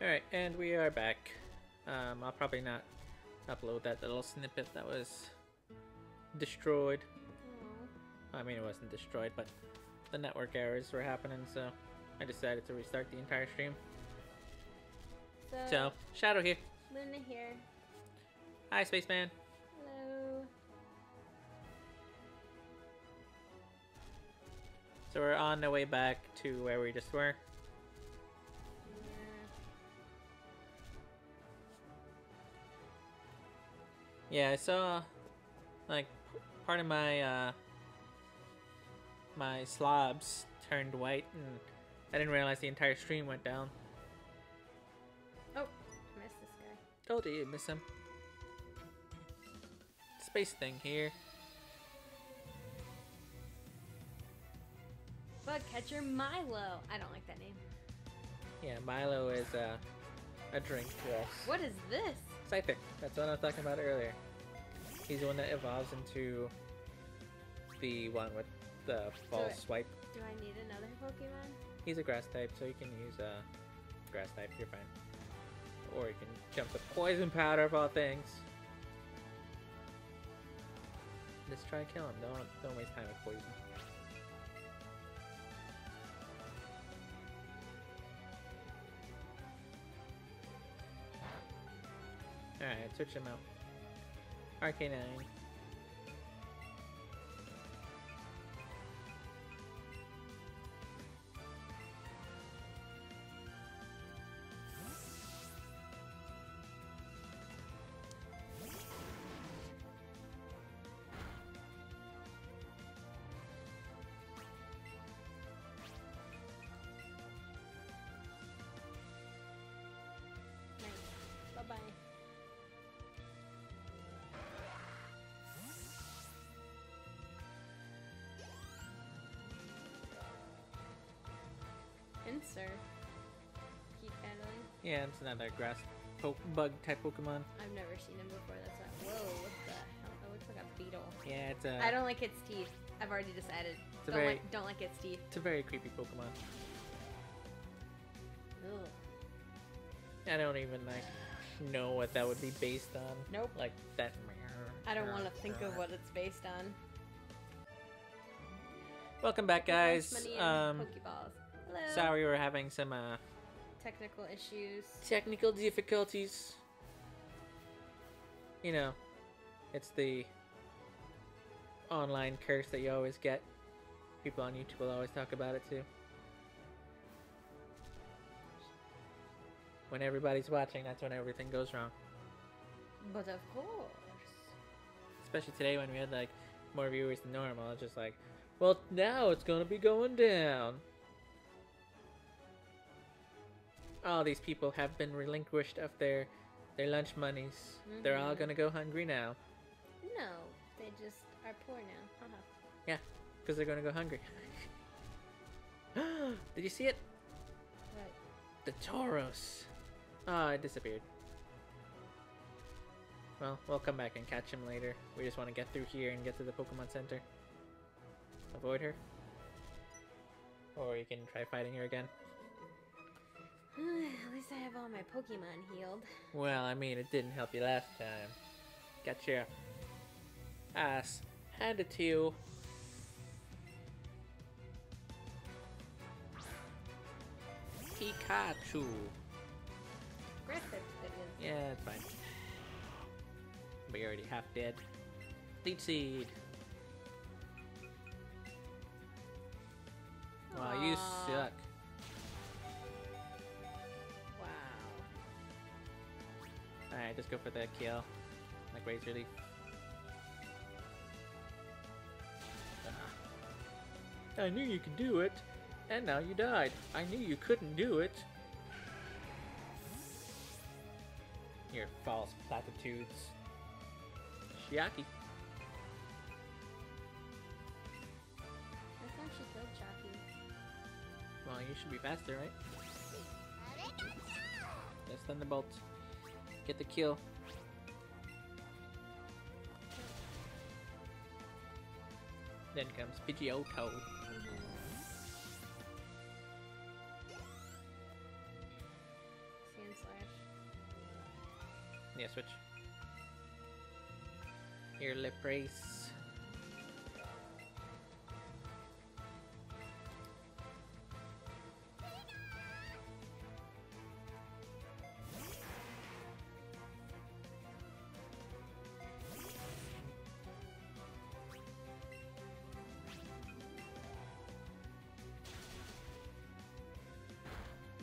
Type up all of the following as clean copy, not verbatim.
Alright, and we are back. I'll probably not upload that little snippet that was destroyed. Aww. I mean, it wasn't destroyed, but the network errors were happening, so I decided to restart the entire stream. So, Shadow here. Luna here. Hi, Spaceman. Hello. So we're on the way back to where we just were. Yeah, I saw, like, part of my, my slabs turned white, and I didn't realize the entire stream went down. Oh, I missed this guy. Told you you'd miss him. Space thing here. Bug catcher Milo. I don't like that name. Yeah, Milo is, a drink to us. What is this? Scyther. That's what I was talking about earlier. He's the one that evolves into the one with the false swipe. Do I need another Pokemon? He's a grass type, so you can use grass type. You're fine. Or you can jump to poison powder of all things. Just try to kill him. Don't waste time with poison. Alright, switch him out. RK9. Nice. Bye-bye. Pinsir. Keep handling. Yeah, it's another grass bug type Pokemon. I've never seen him before. That's why. Whoa, what the hell? It looks like a beetle. Yeah, it's a. I don't like its teeth. I've already decided. It's a very. Don't like its teeth. It's a very creepy Pokemon. Ugh. I don't even like know what that would be based on. Nope. Like that. I don't want to think of what it's based on. Welcome back, guys. Money and Pokeballs. Hello. Sorry, we're having some Technical issues. technical difficulties. You know, it's the online curse that you always get. People on YouTube will always talk about it too. When everybody's watching, that's when everything goes wrong. But of course. Especially today when we had like more viewers than normal. It's just like, well, now it's gonna be going down. All these people have been relinquished of their lunch monies. They're all gonna go hungry now. No, they just are poor now. Haha. Yeah, because they're gonna go hungry. Did you see it? What? The Tauros. Ah, it disappeared. Well, we'll come back and catch him later. We just want to get through here and get to the Pokemon Center. Avoid her. Or you can try fighting her again. At least I have all my Pokemon healed. Well, I mean, it didn't help you last time. Got your ass handed to you. Pikachu. Aggressive, that is. Yeah, it's fine. But you're already half dead. Leech Seed. Wow, you Aw. suck. Wow. Alright, just go for the kill. Like Razor Leaf. I knew you could do it, and now you died. I knew you couldn't do it. Your false platitudes. Shiaki. I thought she killed Chucky. Well, you should be faster, right? Yes, Thunderbolt. Get the kill. Then comes Pidgeotto. switch. Here, lip race.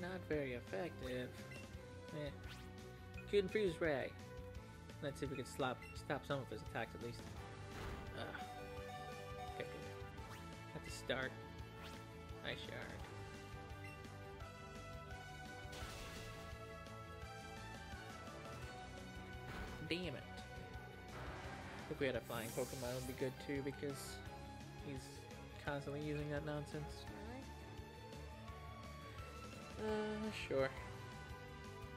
Not very effective. Eh. Confuse Ray. Let's see if we can stop some of his attacks at least. Okay, good. At the start. Nice yard. Damn it. If we had a flying Pokemon, it would be good too because he's constantly using that nonsense. Sure.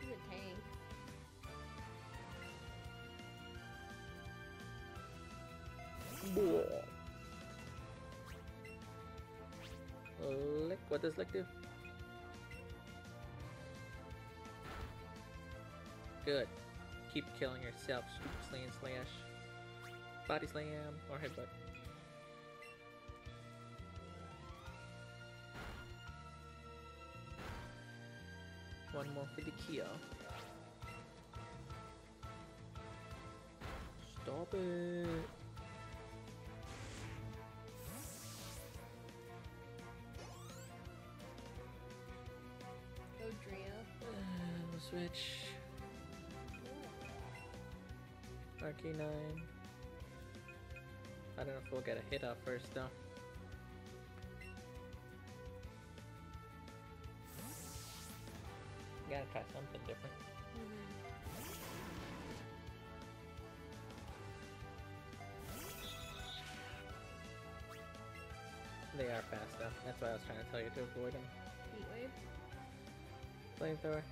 He's a tank. Lick, what does Lick do? Good. Keep killing yourself, Super Saiyan Slash. Body Slam or Headbutt. One more for the kill. Stop it. Go Drio. We'll switch. Arcanine. I don't know if we'll get a hit off first though. Gotta try something different. They are fast though. That's why I was trying to tell you to avoid them. Heat wave. Flamethrower.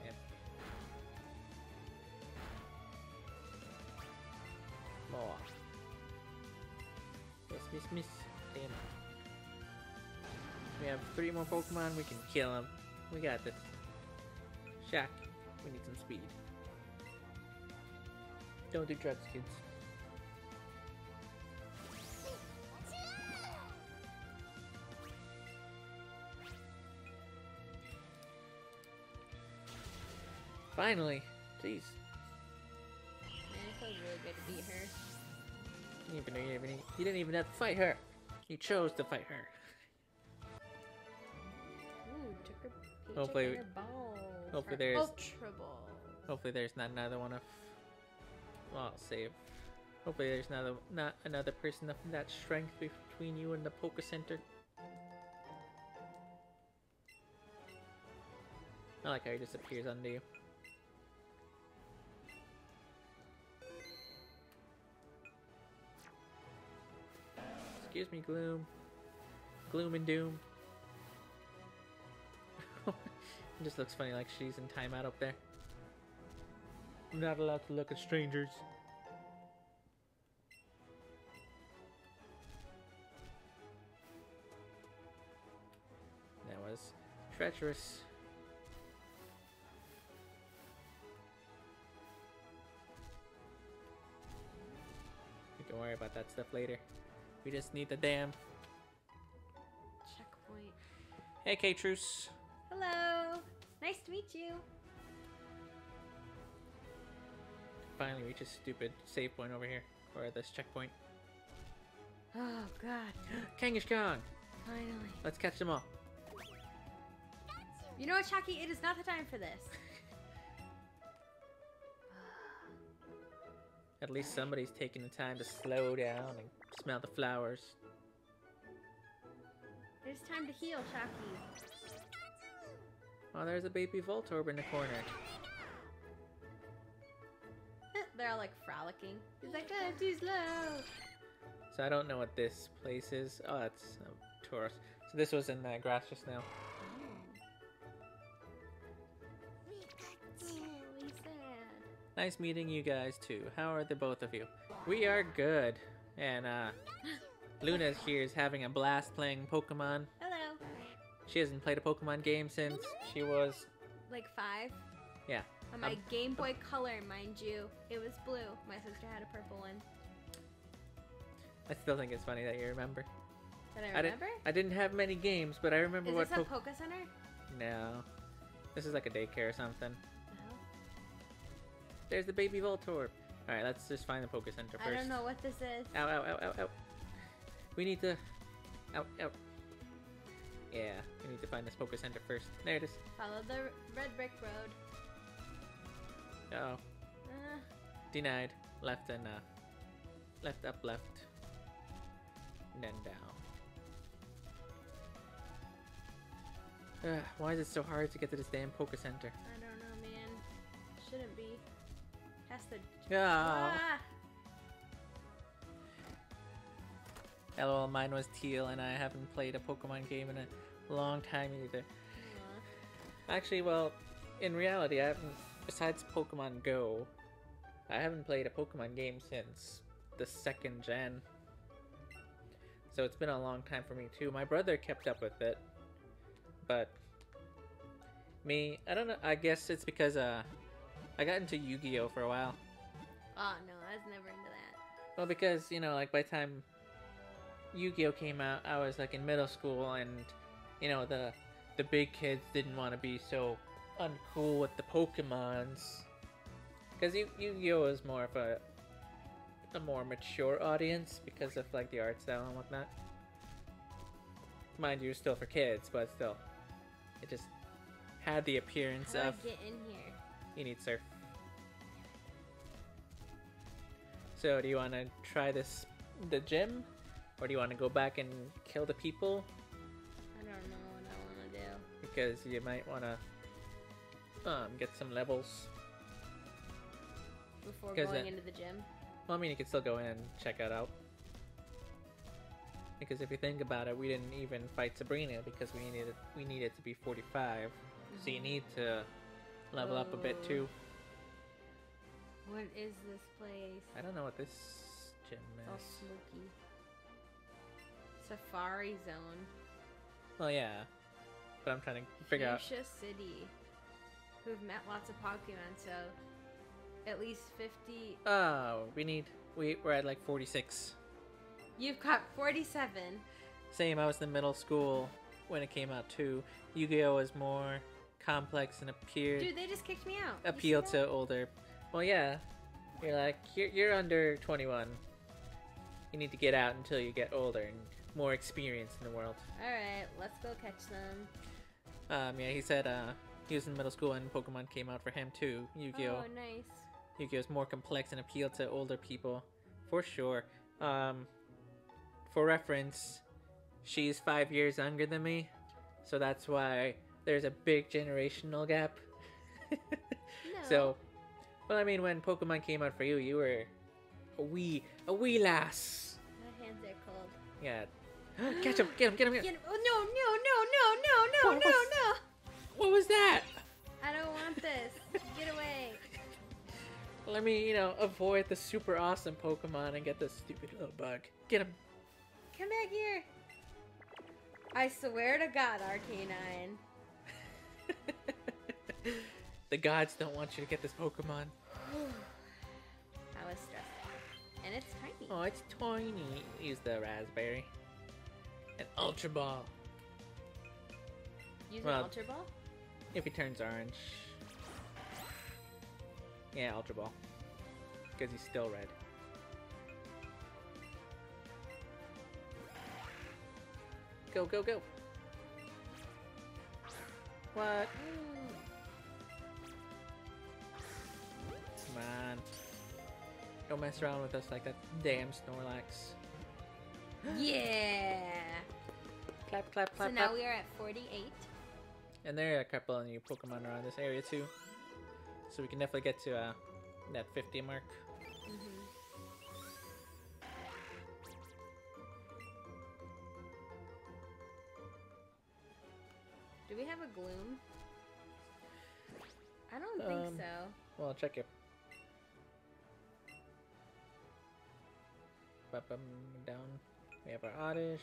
Yep. More. Miss. Damn it. We have 3 more Pokemon, we can kill them. We got this. Shaq, we need some speed. Don't do drugs, kids. Finally! Jeez. Man, it feels really good to beat her. You didn't even have to fight her. You chose to fight her. Ooh, took her paycheck Hopefully- and her balls. hopefully Her there's- Ultra Ball. Hopefully there's not another one of... Well, I'll save. Hopefully there's not another person of that strength between you and the Poké Center. I like how he disappears under you. Excuse me, Gloom. Gloom and Doom. It just looks funny like she's in timeout up there. I'm not allowed to look at strangers. That was treacherous. We can worry about that stuff later. We just need the dam. Checkpoint. Hey, K-Truce. Hello. Nice to meet you. Finally reach a stupid save point over here. Or this checkpoint. Oh God. Kangaskhan! Finally. Let's catch them all. You know what, Chucky? It is not the time for this. At least somebody's taking the time to slow down and smell the flowers. It is time to heal, Chucky. Oh, there's a baby Voltorb in the corner. They're all like frolicking. He's like, oh, too slow. So I don't know what this place is. Oh, that's a tourist. So this was in that grass just now. Oh, he's sad. Nice meeting you guys too. How are the both of you? We are good. And Luna here is having a blast playing Pokemon. Hello. She hasn't played a Pokemon game since she was... Like 5? Yeah. On my Game Boy Color, mind you, it was blue. My sister had a purple one. I still think it's funny that you remember. Did I remember? I didn't have many games, but I remember Is this a Poke Center? No. This is like a daycare or something. Uh-huh. There's the baby Voltorb. Alright, let's just find the Poke Center first. I don't know what this is. Ow, ow, ow, ow, ow. We need to... Ow, ow. Yeah, we need to find this Poke Center first. There it is. Follow the red brick road. Uh-oh. Denied. Left and, left, up, left. And then down. Why is it so hard to get to this damn Poke Center? I don't know, man. Shouldn't be. Has to. Oh. LOL, mine was teal, and I haven't played a Pokemon game in a long time either. Actually, well, in reality, I haven't. Besides Pokemon Go, I haven't played a Pokemon game since the 2nd gen. So it's been a long time for me too. My brother kept up with it. But me, I don't know, I guess it's because I got into Yu-Gi-Oh for a while. Oh no, I was never into that. Well, because, you know, like by the time Yu-Gi-Oh came out, I was like in middle school, and you know, the big kids didn't want to be so uncool with the Pokemons. Because Yu-Gi-Oh is more of a more mature audience because of like the art style and whatnot. Mind you, still for kids, but still. It just had the appearance How do of... I get in here? You need surf. So, do you want to try the gym? Or do you want to go back and kill the people? I don't know what I want to do. Because you might want to get some levels. Before going into the gym? Well, I mean, you could still go in and check it out. Because if you think about it, we didn't even fight Sabrina because we needed to be 45. So you need to level up a bit too. What is this place? I don't know what this gym It's all is. smoky. Safari Zone. Well, yeah. But I'm trying to figure out... Fuchsia City. Who've met lots of Pokemon, so... At least 50... Oh, we're at like 46. You've got 47. Same, I was in middle school when it came out too. Yu-Gi-Oh was more complex and Dude, they just kicked me out. appealed to older. Well, yeah. You're like, you're under 21. You need to get out until you get older and more experience in the world. Alright, let's go catch them. Yeah, he said he was in middle school and Pokemon came out for him too. Yu-Gi-Oh. Oh, nice. Yu-Gi-Oh is more complex and appealed to older people, for sure. For reference, she's 5 years younger than me, so that's why there's a big generational gap. No. So, well, I mean, when Pokemon came out for you, you were a wee lass. My hands are cold. Yeah. Catch him! Get him! Get him. Oh, no. What What was that? I don't want this. Get away. Let me, you know, avoid the super awesome Pokemon and get this stupid little bug. Get him! Come back here. I swear to God, Arcanine. The gods don't want you to get this Pokemon. I was stressed. And it's tiny. Oh, it's tiny. Use the raspberry. An Ultra Ball. Use Well, an Ultra Ball? If he turns orange. Yeah, Ultra Ball. Because he's still red. Go, go, go. What? Come on. Don't mess around with us like that damn Snorlax. Yeah. Clap, clap, clap, So now clap. we are at 48. And there are a couple of new Pokemon around this area too. So we can definitely get to that 50 mark. Do we have a Gloom? I don't think so. Well, check it. Down. We have our Oddish.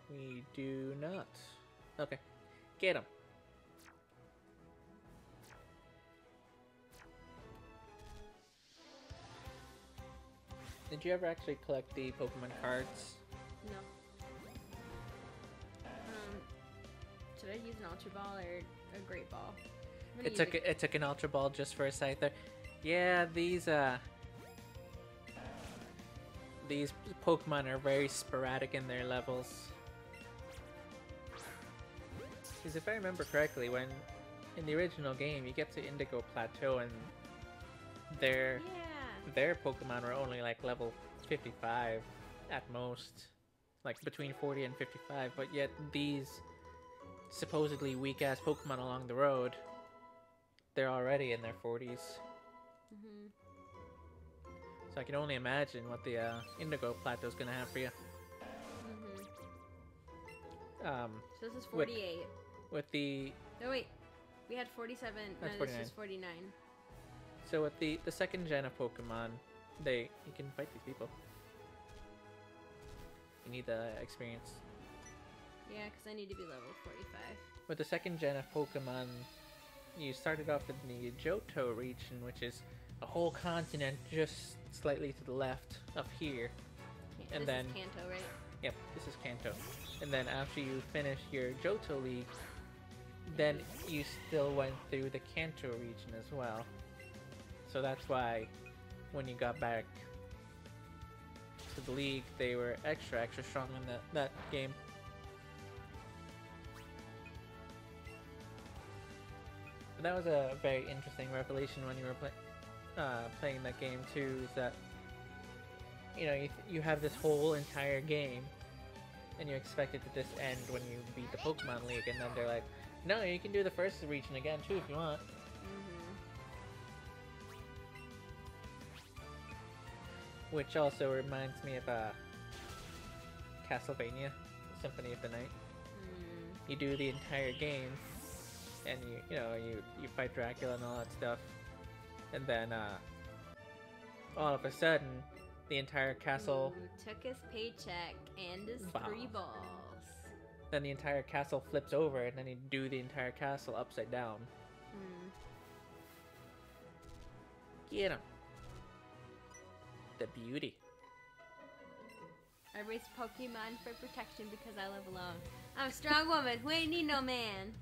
We do not. Okay. Get him. Did you ever actually collect the Pokemon cards? No. Should I use an Ultra Ball or a Great Ball? It took an Ultra Ball just for a Scyther. Yeah, these Pokemon are very sporadic in their levels. Because if I remember correctly, when in the original game you get to Indigo Plateau and their Pokemon were only like level 55 at most, like between 40 and 55, but yet these supposedly weak-ass Pokemon along the road, they're already in their 40s. So I can only imagine what the Indigo Plateau is gonna have for you. So this is 48. With the... Oh wait, we had 47. That's no, 49. this is 49. So with the second gen of Pokemon, you can fight these people. You need the experience. Yeah, because I need to be level 45. With the second gen of Pokemon, you started off in the Johto region, which is a whole continent just slightly to the left of here. Okay, And this then is Kanto, right? Yep, this is Kanto. And then after you finish your Johto League, then you still went through the Kanto region as well. So that's why when you got back to the league, they were extra strong in that game. But that was a very interesting revelation when you were playing that game too, is that you know, you have this whole entire game and you expect it to just end when you beat the Pokemon League, and then they're like, no, you can do the first region again too if you want. Which also reminds me of Castlevania, Symphony of the Night. You do the entire game, and you fight Dracula and all that stuff, and then all of a sudden, the entire castle took his paycheck and his 3 balls. Then the entire castle flips over, and then you do the entire castle upside down. Get him. The beauty. I raise Pokemon for protection because I live alone. I'm a strong woman who ain't need no man.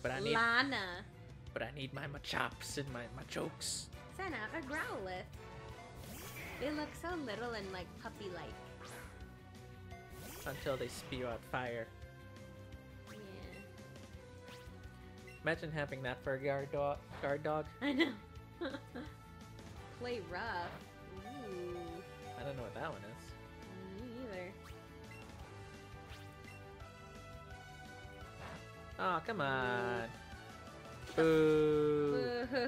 But I need Lana. But I need my Machops and my Chokes. Send out a Growlithe. They look so little and like puppy-like. Until they spew out fire. Yeah. Imagine having that for a guard dog. I know. Play rough. Ooh. I don't know what that one is. Me either. Oh, come on. Boo. Boo.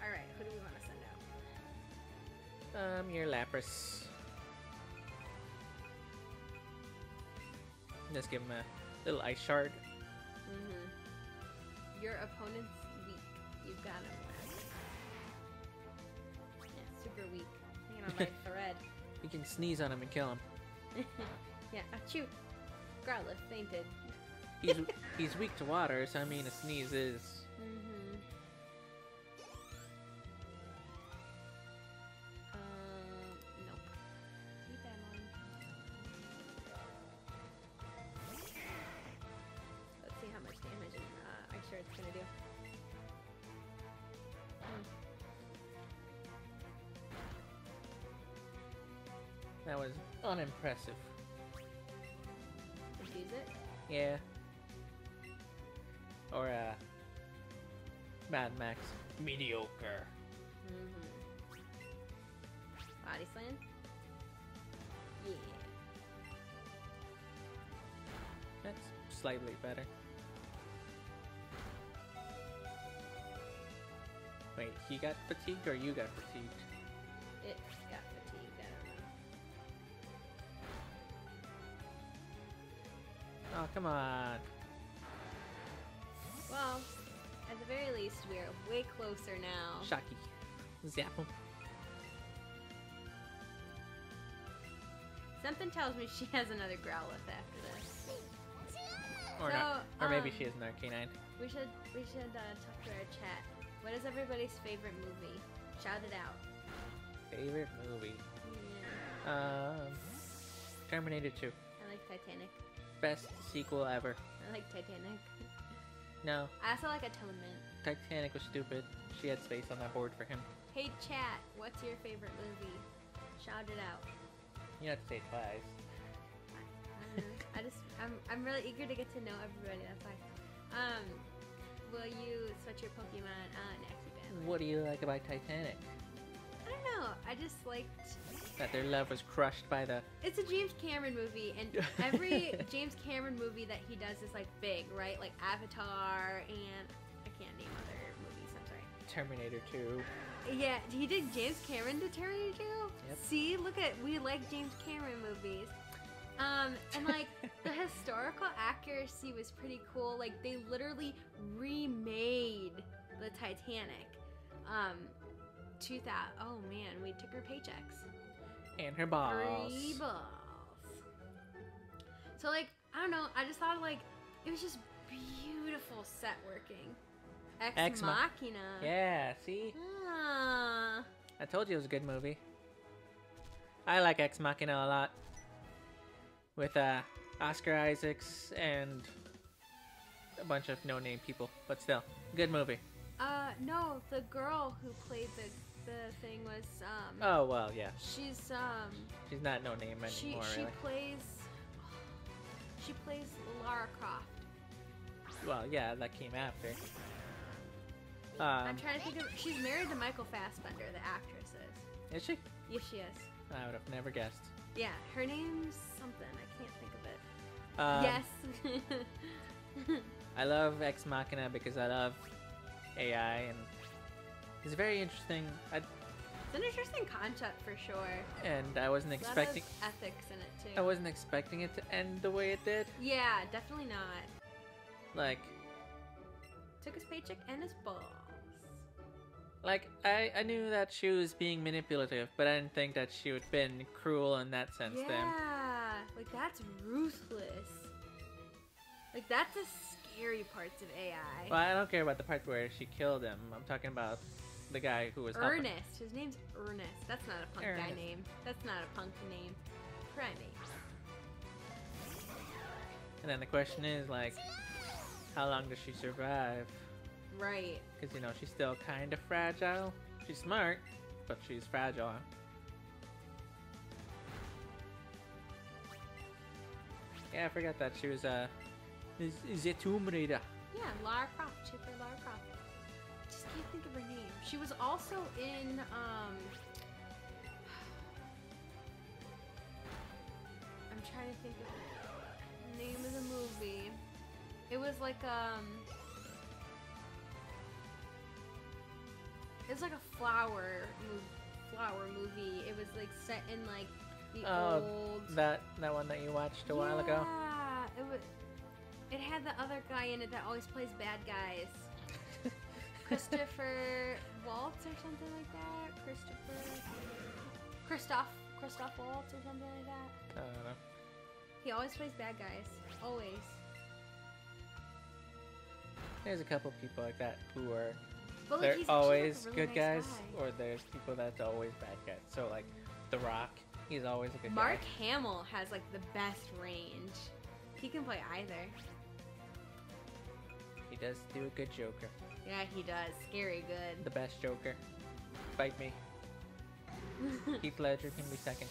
Alright, who do we want to send out? Your Lapras. Just give him a little ice shard. Your opponent's weak. You got him. Yeah, super weak. Hanging on by a thread. You can sneeze on him and kill him. Yeah, achoo. Growlithe fainted. He's weak to water, so I mean a sneeze is. Nope. Keep that on. Let's see how much damage I'm sure it's gonna do. That was unimpressive. Confuse it? Yeah. Or Mad Max. Mediocre. Body slam? Yeah. That's slightly better. Wait, he got fatigued or you got fatigued? It got fatigued, I don't know. Oh, come on. Well, at the very least, we are way closer now. Shocky. Zap him. Something tells me she has another Growlithe after this. Or So, not. Or maybe she has an Arcanine. We should talk to our chat. What is everybody's favorite movie? Shout it out. Favorite movie? Yeah. Terminator 2. I like Titanic. Best sequel ever. I like Titanic. No, I also like Atonement. Titanic was stupid. She had space on that board for him. Hey chat, what's your favorite movie? Shout it out. You have to say it twice. I'm really eager to get to know everybody. That's why. Will you switch your Pokemon on Exiban? What do you like about Titanic? I don't know. I just liked That their love was crushed by the... It's a James Cameron movie, and every James Cameron movie that he does is like big, right? Like Avatar, and I can't name other movies. I'm sorry. Terminator 2. Yeah, he did James Cameron to Terminator 2? Yep. See, look at, we like James Cameron movies. And like the historical accuracy was pretty cool. Like they literally remade the Titanic. 2000. Oh man, we took her paychecks. And her balls. 3 balls. So like, I don't know. I just thought like it was just beautiful set working. Ex Machina. Yeah, see? Ah. I told you it was a good movie. I like Ex Machina a lot. With Oscar Isaacs and a bunch of no-name people, but still, good movie. No, the girl who played the thing was Oh well, yeah. She's not no-name anymore, she really. plays Lara Croft. Well, yeah, that came after. I'm trying to think of. She's married to Michael Fassbender, the actress is. Is she? Yes, she is. I would have never guessed. Yeah, her name's something. I can't think of it. Yes. I love Ex Machina because I love AI, and it's very interesting. It's an interesting concept for sure. And I wasn't expecting a lot of ethics in it too. I wasn't expecting it to end the way it did. Yeah, definitely not. Like, took his paycheck and his balls. Like, I knew that she was being manipulative, but I didn't think that she would have been cruel in that sense then. Yeah, like that's ruthless. Like that's the scary parts of AI. Well, I don't care about the part where she killed him. I'm talking about the guy who was Ernest. helping. His name's Ernest. That's not a punk guy Ernest. name. That's not a punk name. Primate. And then the question is, like, how long does she survive? Right. Because, you know, she's still kind of fragile. She's smart, but she's fragile. Yeah, I forgot that she was, is it Tomb Raider? Yeah, Lara Croft. She played Lara Croft. Just can't think of her name. She was also in, I'm trying to think of the name of the movie. It was like, it's like a flower movie. It was like set in like the old. That one that you watched a while ago. Yeah, it had the other guy in it that always plays bad guys. Christopher Waltz or something like that. Christoph Waltz or something like that. I don't know. He always plays bad guys. Always. There's a couple people like that who are. But, like, they're he's actually, always like, a really good nice guys, guy. or there's people that's always bad guys. So like, The Rock, he's always a good Mark guy. Hamill has like the best range. He can play either. He does do a good Joker. Yeah, he does. Scary good. The best Joker. Fight me. Heath Ledger can be second.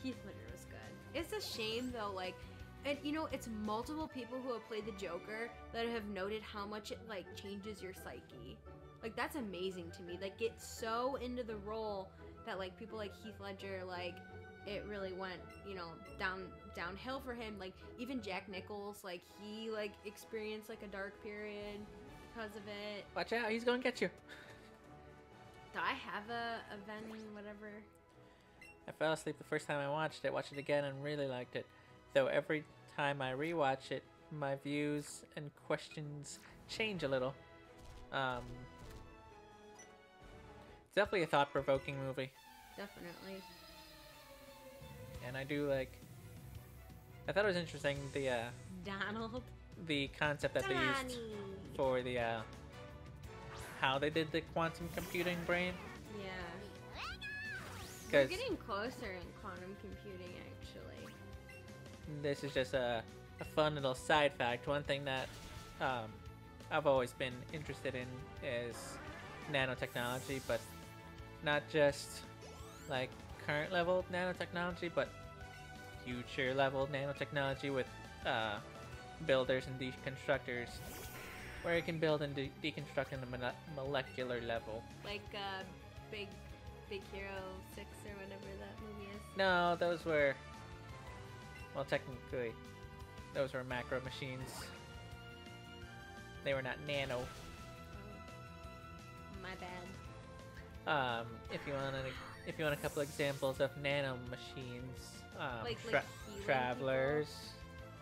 Heath Ledger was good. It's a shame though, like, and you know, it's multiple people who have played the Joker that have noted how much it like changes your psyche. Like that's amazing to me. Like get so into the role that like people like Heath Ledger, like it really went, you know, downhill for him. Like even Jack Nichols, like he like experienced like a dark period because of it. Watch out, he's gonna get you. Do I have a Ven whatever? I fell asleep the first time I watched it again and really liked it. Though every time I rewatch it, my views and questions change a little. It's definitely a thought-provoking movie. Definitely. And I do like... I thought it was interesting, Donald. the concept that they used for the how they did the quantum computing brain. Yeah. We're 'Cause getting closer in quantum computing, actually. this is just a fun little side fact. One thing that I've always been interested in is nanotechnology, but not just like current level nanotechnology, but future level nanotechnology with builders and deconstructors, where it can build and deconstruct in the molecular level. Like Big Hero 6 or whatever that movie is. No, those were, well, technically, those were macro machines. They were not nano. Oh, my bad. If you want a couple examples of nano machines, Like healing travelers. people? Travelers,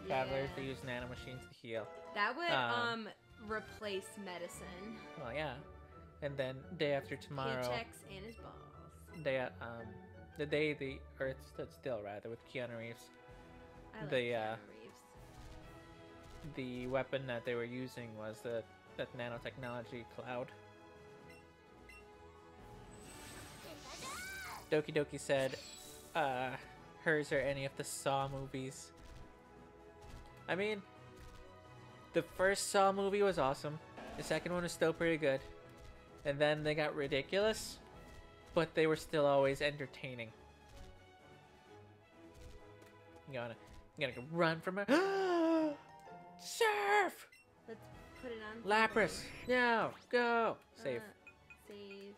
Yeah. they use nano machines to heal. That would replace medicine. Well, yeah. And then Day After Tomorrow, Paychecks and his balls. the day the Earth stood still, rather, with Keanu Reeves. I like The, Keanu Reeves. The weapon that they were using was that nanotechnology cloud. Doki Doki said, hers or any of the Saw movies. I mean, the first Saw movie was awesome. The second one was still pretty good. And then they got ridiculous, but they were still always entertaining. You gotta go run from it. Surf! Let's put it on. Lapras! No! Go! Save. Save.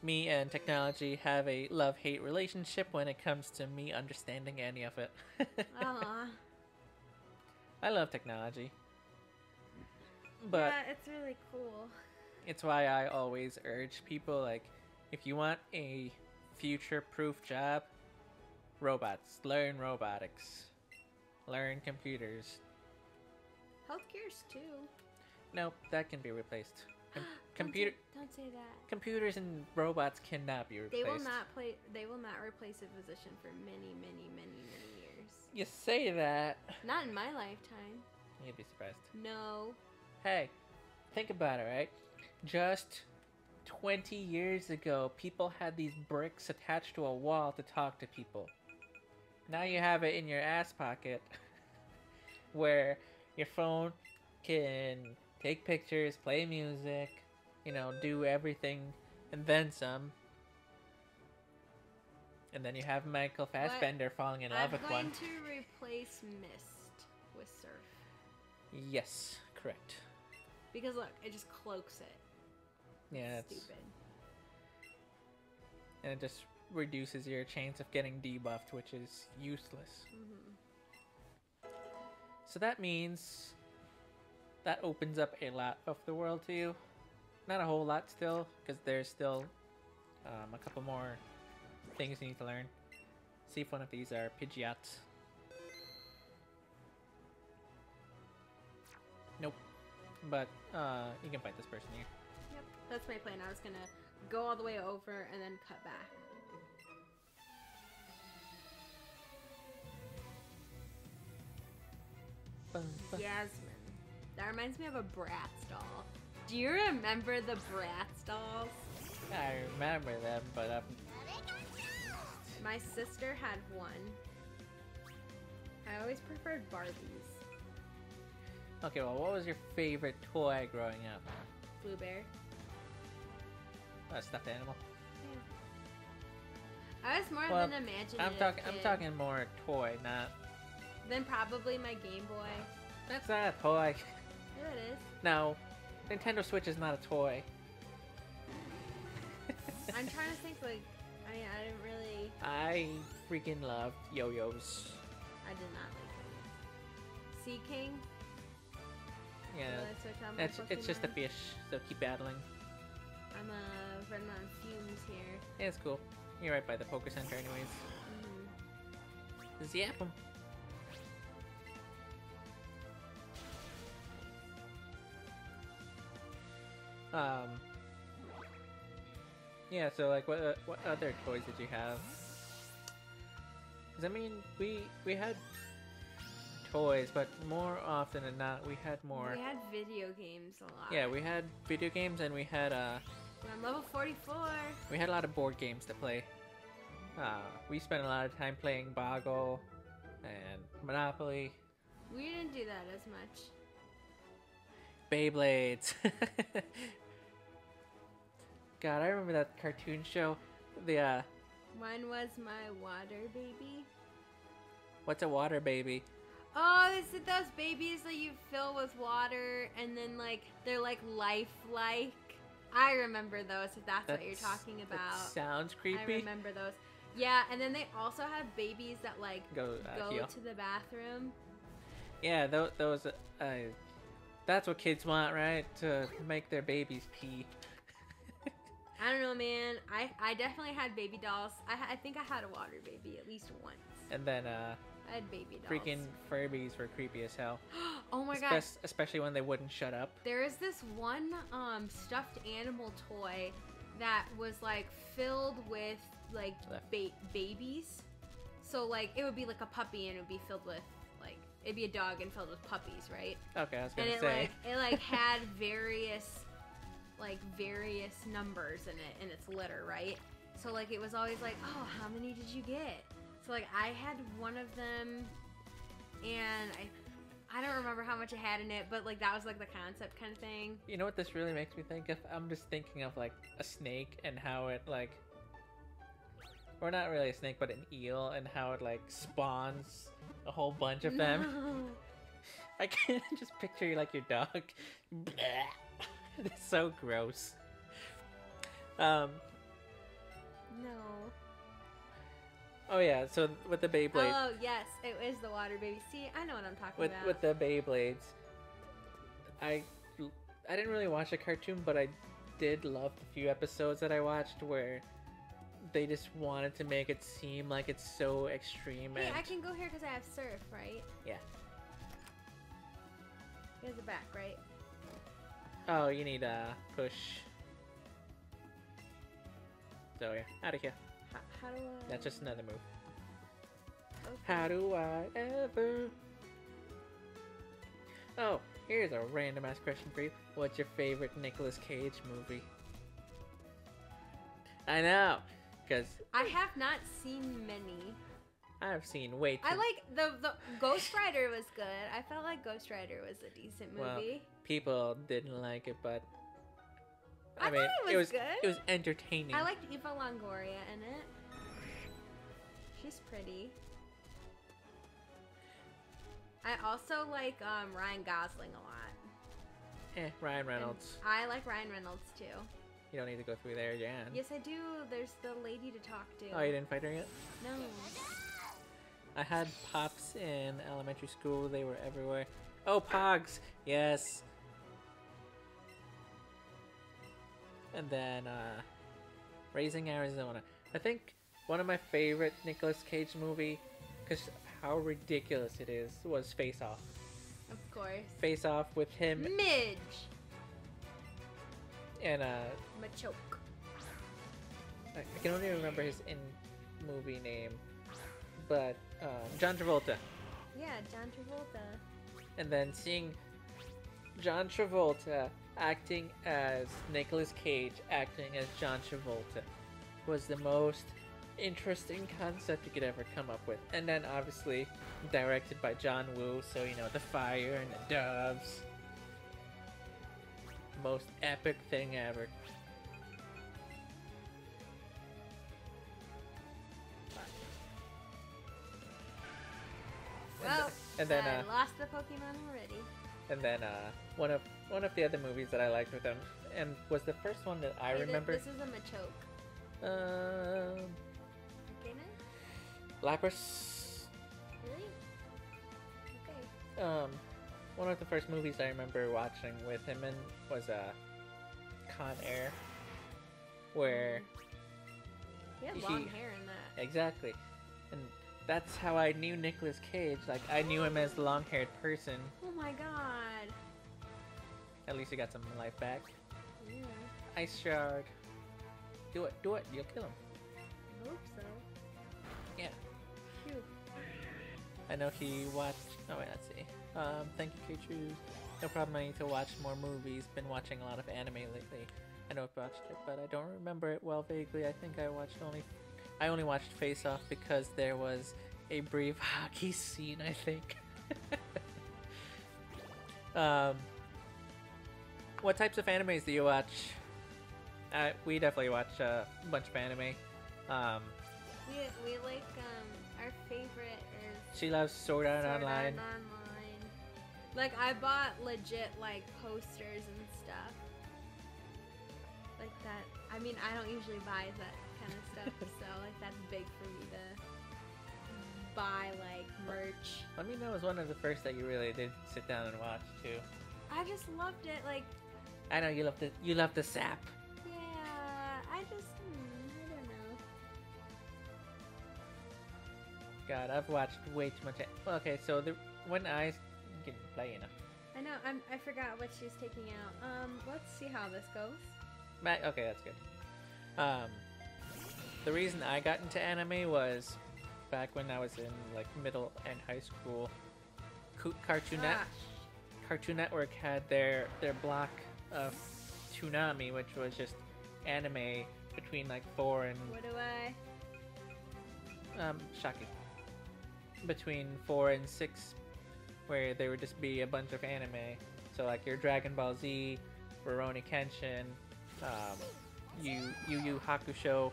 Me and technology have a love-hate relationship when it comes to me understanding any of it. Aw. I love technology. But Yeah, it's really cool. it's why I always urge people, like, if you want a future-proof job, robots. Learn robotics. Learn computers. Healthcare's too. Nope, that can be replaced. Don't say that. Computers and robots cannot be replaced. They will not replace a physician for many, many, many, many years. You say that. Not in my lifetime. You'd be surprised. No. Hey, think about it, right? Just 20 years ago, people had these bricks attached to a wall to talk to people. Now you have it in your ass pocket, where your phone can take pictures, play music, you know, do everything, and then some. And then you have Michael Fassbender falling in love with one. I'm going to replace Mist with Surf. Yes, correct. Because look, it just cloaks it. Yeah, it's Stupid. and it just reduces your chance of getting debuffed, which is useless. So that means that opens up a lot of the world to you. Not a whole lot still, because there's still a couple more things you need to learn. See if one of these are Pidgeots. Nope. But you can fight this person here. Yep, that's my plan. I was gonna go all the way over and then cut back. Yasmin. That reminds me of a Bratz doll. Do you remember the Bratz dolls? I remember them, but My sister had one. I always preferred Barbies. okay. Well, what was your favorite toy growing up? Blue Bear. A stuffed animal. I was more Well, of an imaginative I'm kid. talking more toy, not. Then probably my Game Boy. That's not a toy. Yeah, it is. No, Nintendo Switch is not a toy. I'm trying to think, like, I didn't really... I freaking loved yo-yos. I did not like it. Sea King? Yeah, Will I switch out my it's just a Pokemon? fish, so keep battling. I'm running on fumes here. Yeah, it's cool. You're right by the Poké Center anyways. Zap 'em. Yeah, so like what other toys did you have? 'Cause I mean, we had toys, but more often than not, we had more. We had video games a lot. Yeah, we had video games, and we had We're on level 44. we had a lot of board games to play. We spent a lot of time playing Boggle and Monopoly. We didn't do that as much. Beyblades. God, I remember that cartoon show. The Mine was my water baby. what's a water baby? Oh, is it those babies that you fill with water and then like they're like lifelike? I remember those. If that's what you're talking about. That sounds creepy. I remember those. Yeah, and then they also have babies that like Go heal. to the bathroom. Yeah, those. That's what kids want, right? To make their babies pee. I don't know, man. I definitely had baby dolls. I think I had a water baby at least once. And then I had baby dolls. freaking Furbies were creepy as hell. Oh my god. Especially when they wouldn't shut up. There is this one stuffed animal toy that was like filled with like babies. So like it would be like a puppy and it would be filled with like it'd be a dog and filled with puppies, right? Okay, I was gonna and say. it had various numbers in it in its litter, right? So like it was always like, oh, how many did you get? So like I had one of them, and I don't remember how much it had in it, but like that was like the concept kind of thing. You know what this really makes me think of? I'm just thinking of like a snake and how it like, or not really a snake, but an eel, and how it like spawns a whole bunch of them. No. I can't just picture you like your dog. It's so gross. No. Oh yeah, so with the Beyblade. Oh yes, it was the water baby. See, I know what I'm talking about. With the Beyblades, I didn't really watch a cartoon, but I did love the few episodes that I watched where they just wanted to make it seem like it's so extreme. Hey, and I can go here because I have surf, right? yeah. Here's the back, right? Oh, you need push. So yeah, out of here. How do I? That's just another move. Okay. How do I ever? Oh, here's a random ass question for you. What's your favorite Nicolas Cage movie? I know, because I have not seen many. I've seen way too. I like the Ghost Rider was good. I felt like Ghost Rider was a decent movie. Well, people didn't like it, but I thought it was good. It was entertaining. I liked Eva Longoria in it. She's pretty. I also like Ryan Gosling a lot. Ryan Reynolds. And I like Ryan Reynolds too. You don't need to go through there again. Yes, I do. There's the lady to talk to. Oh, you didn't fight her yet? No. I had Pops in elementary school. They were everywhere. Oh, Pogs! Yes. And then, Raising Arizona. I think one of my favorite Nicolas Cage movie, because how ridiculous it is, was Face Off. Of course. Face Off with him Midge. and, Machoke. I can only remember his in-movie name, but, John Travolta. Yeah, John Travolta. And then seeing John Travolta acting as Nicolas Cage acting as John Travolta was the most interesting concept you could ever come up with. And then obviously directed by John Woo, so you know, the fire and the doves. Most epic thing ever. Well, and then I lost the Pokemon already. And then one of the other movies that I liked with him, and was the first one that I remember. This is a Machoke. Okay, now? Lapras. Really? Okay. One of the first movies I remember watching with him in was Con Air, where He had long hair in that. exactly, and that's how I knew Nicolas Cage. Like I knew him as the long-haired person. Oh my god. At least he got some life back. Yeah. Ice Shard. Do it, you'll kill him. I hope so. Yeah. Phew. I know he watched. Oh wait, let's see. Thank you, Pikachu. No problem. I need to watch more movies. Been watching a lot of anime lately. I know I've watched it, but I don't remember it well vaguely. I think I only watched Face Off because there was a brief hockey scene, I think. What types of animes do you watch? We definitely watch a bunch of anime. We like our favorite is She loves Sword Art Sword Online. Art Online. Like I bought legit like posters and stuff. Like that. I mean, I don't usually buy that kind of stuff, so like that's big for me to buy like merch. I mean, that was one of the first that you really did sit down and watch too. I just loved it. Like I know you love the sap. yeah, I don't know. God, I've watched way too much. Okay, so when I can play, you know. I know. I forgot what she's taking out. Let's see how this goes. Okay, that's good. The reason I got into anime was back when I was in like middle and high school. Cartoon Network had their block of Toonami, which was just anime between like 4 and What do I? shocking. Between 4 and 6, where there would just be a bunch of anime. So like your Dragon Ball Z, Rurouni Kenshin, Yu Yu Hakusho.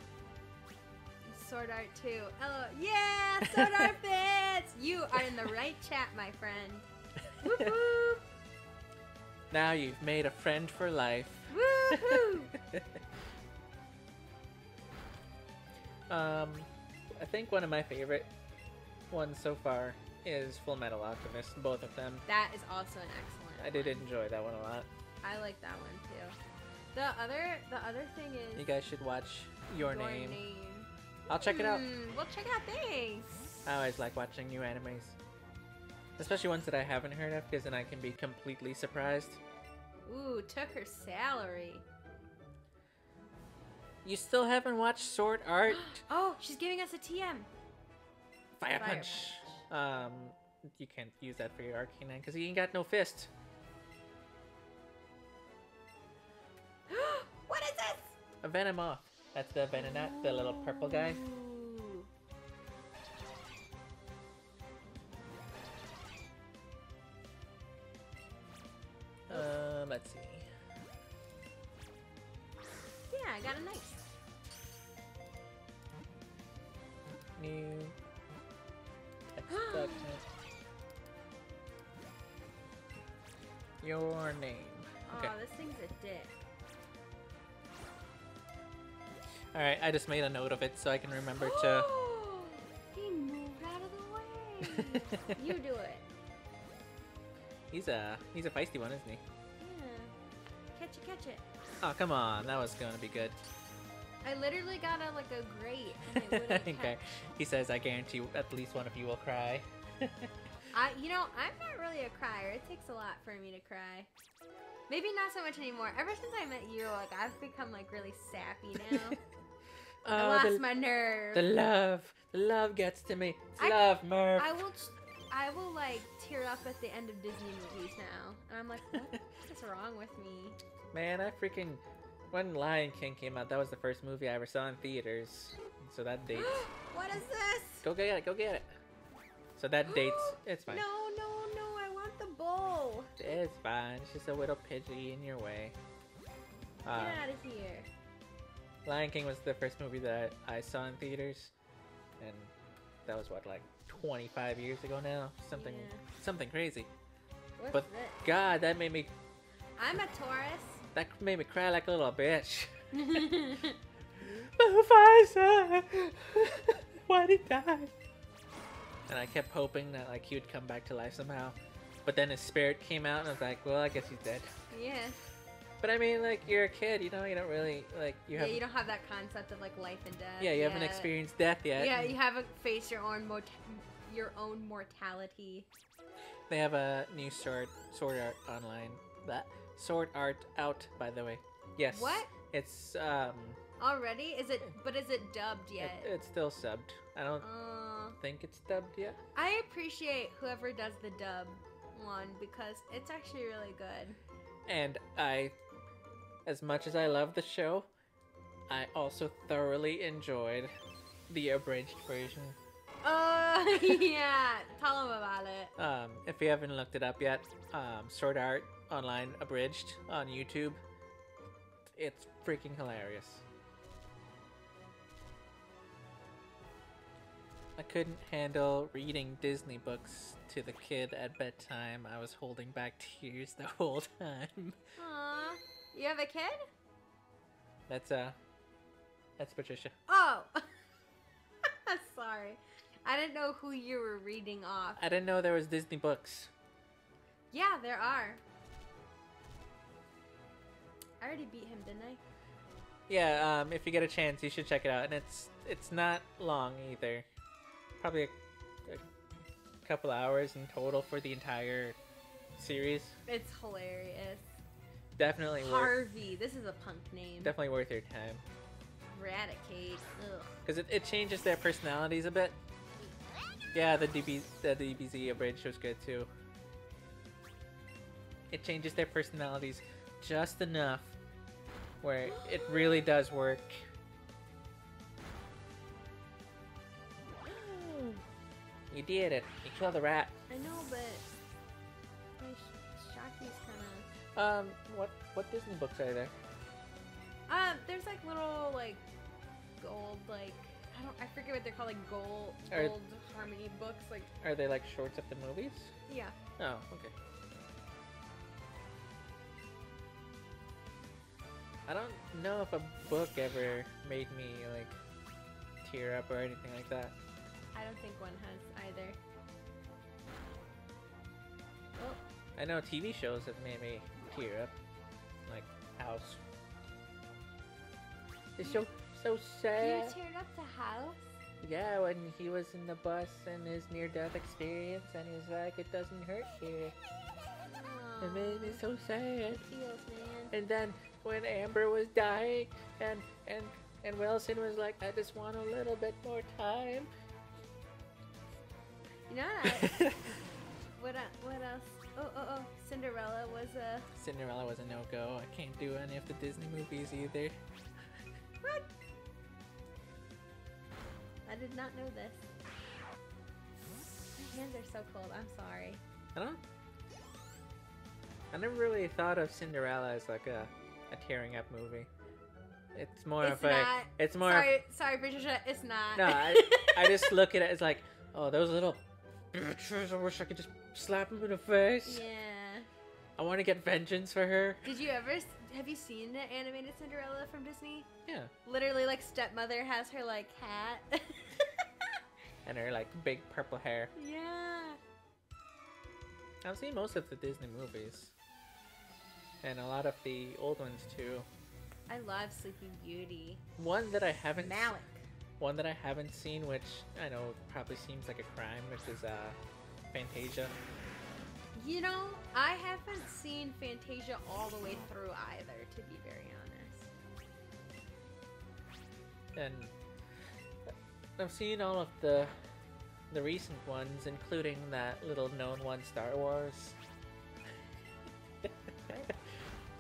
Sword Art 2. Oh, yeah! Sword Art fans! You are in the right chat, my friend. Woohoo! Now you've made a friend for life. Woohoo! I think one of my favorite ones so far is Full Metal Alchemist, both of them. That is also an excellent I did one. enjoy that one a lot. I like that one too. The other thing is You guys should watch Your Name. I'll check it out. Well, check it out. Thanks. I always like watching new animes. Especially ones that I haven't heard of, because then I can be completely surprised. Ooh, took her salary. You still haven't watched Sword Art? Oh, she's giving us a TM. Fire Punch. You can't use that for your Arcanine because he ain't got no fist. What is this? A Venomoth. That's the Venonat, the little purple guy. Ooh. Let's see. Yeah, I got a nice. New text document. Your name. Okay. Oh, this thing's a dick. Alright, I just made a note of it so I can remember to... He moved out of the way. You do it. He's a feisty one, isn't he? Yeah. Catch it. Oh, come on. That was going to be good. I literally got a grate and it wouldn't Okay. catch. He says, I guarantee at least one of you will cry. I'm not really a crier. It takes a lot for me to cry. Maybe not so much anymore. Ever since I met you, like I've become like really sappy now. I lost my nerve. The love gets to me. It's love, Murph. I will like tear up at the end of Disney movies now, and I'm like, what is wrong with me? Man, when Lion King came out, that was the first movie I ever saw in theaters. So that dates. What is this? Go get it. So that dates. It's fine. No, I want the bowl. It's fine. It's just a little Pidgey in your way. Get out of here. Lion King was the first movie that I saw in theaters, and that was what, like 25 years ago now? Something crazy. What's But this? God, that made me I'm a Taurus. That made me cry like a little bitch. Mufasa! Why'd he die? And I kept hoping that like he would come back to life somehow. But then his spirit came out and I was like, well, I guess he's dead. Yeah. But I mean, like, you're a kid, you know, you don't really, like, you don't have that concept of like life and death. Yeah, you haven't experienced death yet. Yeah, you haven't faced your own mortality. They have a new Sword Art Online. Sword Art out, by the way. Yes. What? It's Already? Is it dubbed yet? It's still subbed. I don't think it's dubbed yet. I appreciate whoever does the dub one because it's actually really good. And as much as I love the show, I also thoroughly enjoyed the abridged version. Yeah, tell them about it. If you haven't looked it up yet, Sword Art Online Abridged on YouTube. It's freaking hilarious. I couldn't handle reading Disney books to the kid at bedtime. I was holding back tears the whole time. Aww. You have a kid? That's Patricia. Oh! Sorry. I didn't know who you were reading off. I didn't know there was Disney books. Yeah, there are. I already beat him, didn't I? Yeah, if you get a chance, you should check it out. And it's not long either. Probably a couple hours in total for the entire series. It's hilarious. Definitely Harvey. This is a punk name. Definitely worth your time. Eradicate. Ugh. Because it changes their personalities a bit. Yeah, the DBZ abridged was good too. It changes their personalities just enough where it really does work. You did it. You killed the rat. I know, but Shaki's kind of. What Disney books are there? There's like little like gold like I forget what they're called, like gold harmony books. Like, are they like shorts of the movies? Yeah. Oh, okay. I don't know if a book ever made me like tear up or anything like that. I don't think one has either. Oh. I know TV shows have made me tear up, like House. It's so sad. You teared up the House? Yeah, when he was in the bus and his near-death experience, and he's like, "It doesn't hurt here." Aww. It made me so sad. It feels, man. And then when Amber was dying, and Wilson was like, "I just want a little bit more time." You know what? What else? Oh! Cinderella was a no-go. I can't do any of the Disney movies either. What? I did not know this. My hands are so cold. I'm sorry. I never really thought of Cinderella as like a tearing up movie. It's more it's of not. a. It's more. Sorry, Patricia. It's not. No, I just look at it as like, oh, those little bitches. I wish I could just slap them in the face. Yeah. I want to get vengeance for her. Have you seen the animated Cinderella from Disney? Yeah. Literally, like, stepmother has her, like, hat. And her, like, big purple hair. Yeah. I've seen most of the Disney movies. And a lot of the old ones, too. I love Sleeping Beauty. One that I haven't... Malik. One that I haven't seen, which I know probably seems like a crime, which is, Fantasia. You know, I haven't seen Fantasia all the way through either, to be very honest. And I've seen all of the recent ones, including that little known one, Star Wars.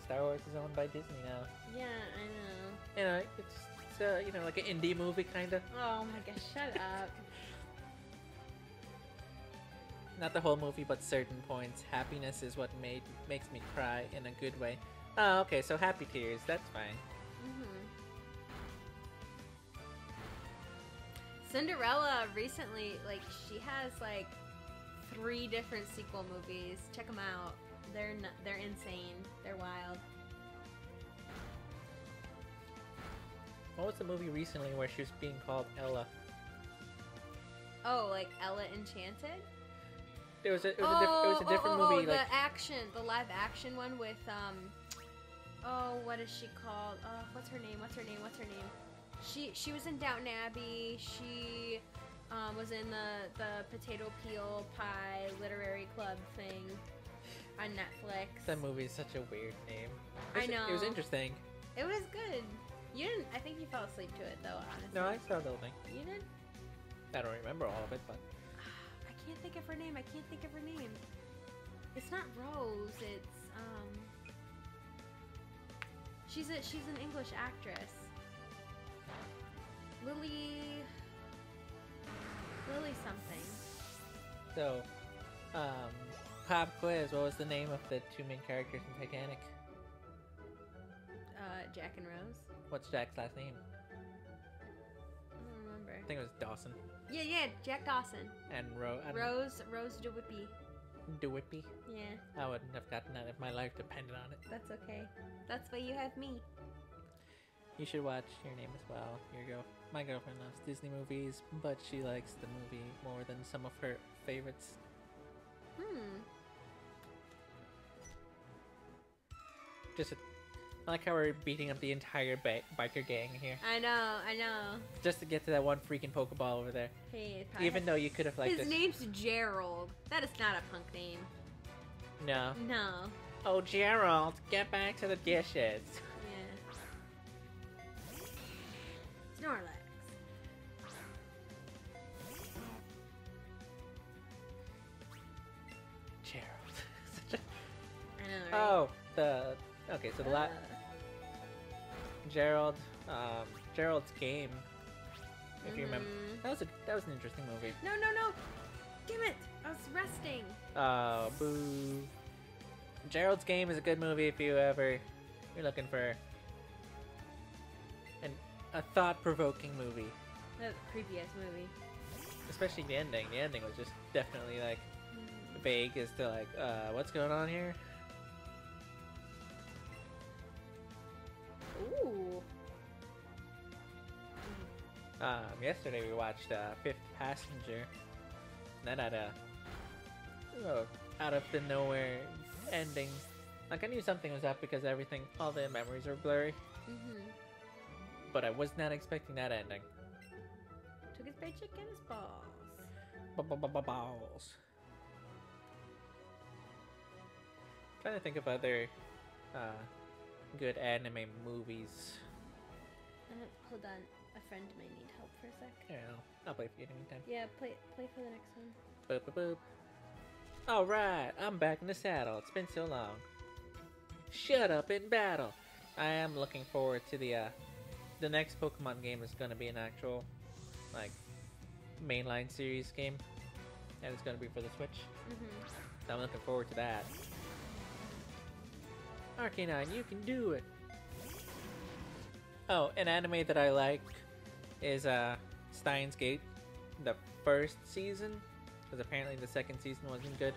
Star Wars is owned by Disney now. Yeah, I know. You know, it's you know, like an indie movie kind of. Oh my gosh, shut up. Not the whole movie, but certain points. Happiness is what makes me cry in a good way. Oh, okay, so happy tears. That's fine. Cinderella recently, like, she has like 3 different sequel movies. Check them out. They're insane. They're wild. What was the movie recently where she was being called Ella? Oh, like Ella Enchanted? It was a different movie. The like live action one with what is she called? What's her name? She was in Downton Abbey. She was in the Potato Peel Pie Literary Club thing on Netflix. That movie is such a weird name. I know. It was interesting. It was good. You didn't. I think you fell asleep to it though. Honestly. No, I saw the whole thing. You did? I don't remember all of it, but I can't think of her name. It's not Rose. It's She's an English actress. Lily something. so pop quiz. What was the name of the two main characters in Titanic? Jack and Rose. What's Jack's last name? I don't remember. I think it was Dawson. Yeah, Jack Dawson. And Rose DeWippy. DeWippy. Yeah. I wouldn't have gotten that if my life depended on it. That's okay. That's why you have me. You should watch Your Name as well. Here you go. My girlfriend loves Disney movies, but she likes the movie more than some of her favorites. I like how we're beating up the entire biker gang here. I know. Just to get to that one freaking Pokeball over there. Hey, even though you could have liked his name's Gerald. That is not a punk name. No. No. Oh, Gerald, get back to the dishes. Yeah. Snorlax. Gerald. I know, right? Oh, okay, so the Gerald's Game. If you remember, that was an interesting movie. No! Damn it! I was resting. Oh, boo! Gerald's Game is a good movie if you're looking for a thought-provoking movie. That was a creepy ass movie. Especially the ending. The ending was just definitely like vague as to like what's going on here. Ooh. Yesterday we watched Fifth Passenger. That had a out of the nowhere ending. Like I knew something was up because all the memories were blurry. But I was not expecting that ending. Took his paycheck and his balls. Balls. Trying to think of other good anime movies. Hold on, a friend might need help for a sec. Yeah, I'll play for you anytime. Yeah, play for the next one. Boop boop boop. Alright, I'm back in the saddle. It's been so long. Shut up in battle. I am looking forward to the next Pokemon game is gonna be an actual like mainline series game. And it's gonna be for the Switch. So I'm looking forward to that. Arcanine, you can do it. Oh, an anime that I like is Steins Gate, the first season, because apparently the second season wasn't good.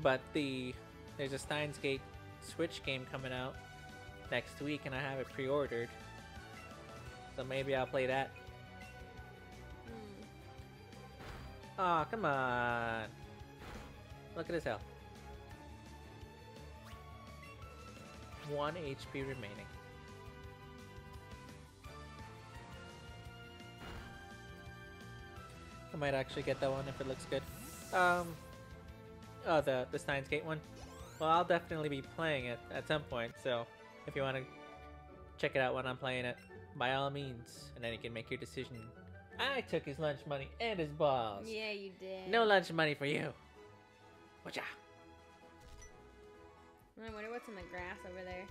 But there's a Steins Gate Switch game coming out next week, and I have it pre-ordered, so maybe I'll play that. Aw, come on! Look at his health. 1 HP remaining. I might actually get that one if it looks good. Oh, the Steins Gate one? Well, I'll definitely be playing it at some point, so if you want to check it out when I'm playing it, by all means, and then you can make your decision. I took his lunch money and his balls. Yeah, you did. No lunch money for you. Watch out. I wonder what's in the grass over there.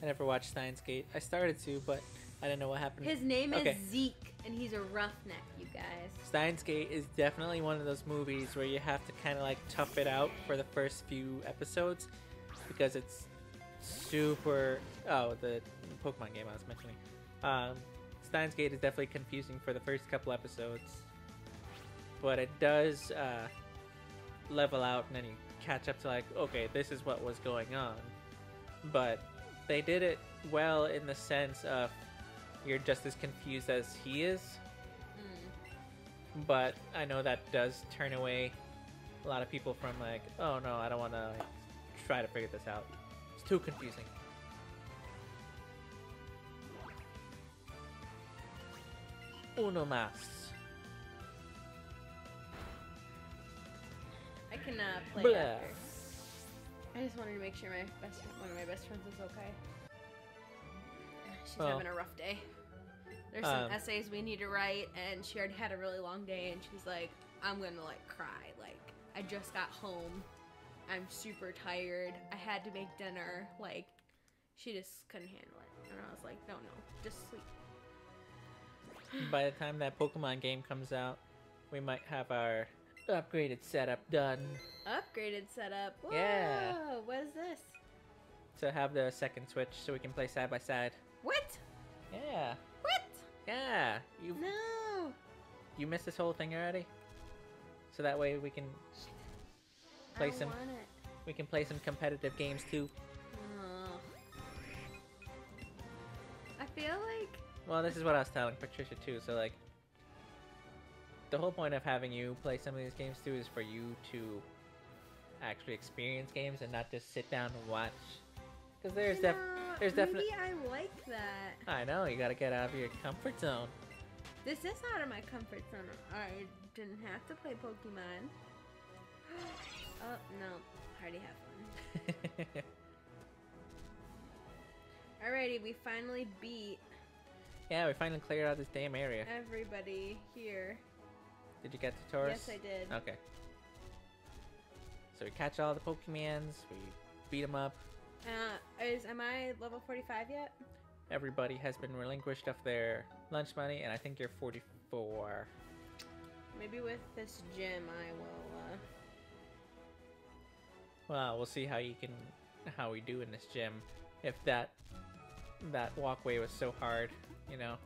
I never watched Steins Gate. I started to, but I didn't know what happened. His name is Zeke, and he's a roughneck, you guys. Steins Gate is definitely one of those movies where you have to kind of like tough it out for the first few episodes, because it's super... Oh, the Pokemon game I was mentioning. Steins Gate is definitely confusing for the first couple episodes, but it does level out, and then you catch up to like, okay, this is what was going on. But they did it well in the sense of you're just as confused as he is. But I know that does turn away a lot of people from like, oh no, I don't want to like, try to figure this out. It's too confusing. Uno mas. I can play Blah. after. I just wanted to make sure one of my best friends was okay. She's Well, having a rough day. There's some essays we need to write, and she already had a really long day, and she's like, I'm gonna like cry. Like, I just got home. I'm super tired. I had to make dinner. Like, she just couldn't handle it. And I was like, no, just sleep. by the time that Pokemon game comes out, we might have our upgraded setup done. Upgraded setup. Whoa, Yeah. What is this? To have the second Switch so we can play side by side. What? Yeah. What? Yeah. No. You missed this whole thing already? So that way we can play some. Want it. We can play some competitive games too. Oh. I feel like. Well, this is what I was telling Patricia too. So like, the whole point of having you play some of these games too is for you to actually experience games and not just sit down and watch. Because there's definitely. Maybe I like that. I know, you gotta get out of your comfort zone. This is out of my comfort zone. I didn't have to play Pokemon. Oh no, I already have one. Alrighty, we finally beat. Yeah, we finally cleared out this damn area. Everybody here. Did you get to Taurus? Yes, I did. Okay. So we catch all the Pokemons, we beat them up. Am I level 45 yet? Everybody has been relinquished of their lunch money, and I think you're 44. Maybe with this gym I will, Well, we'll see how we do in this gym. If that walkway was so hard, you know.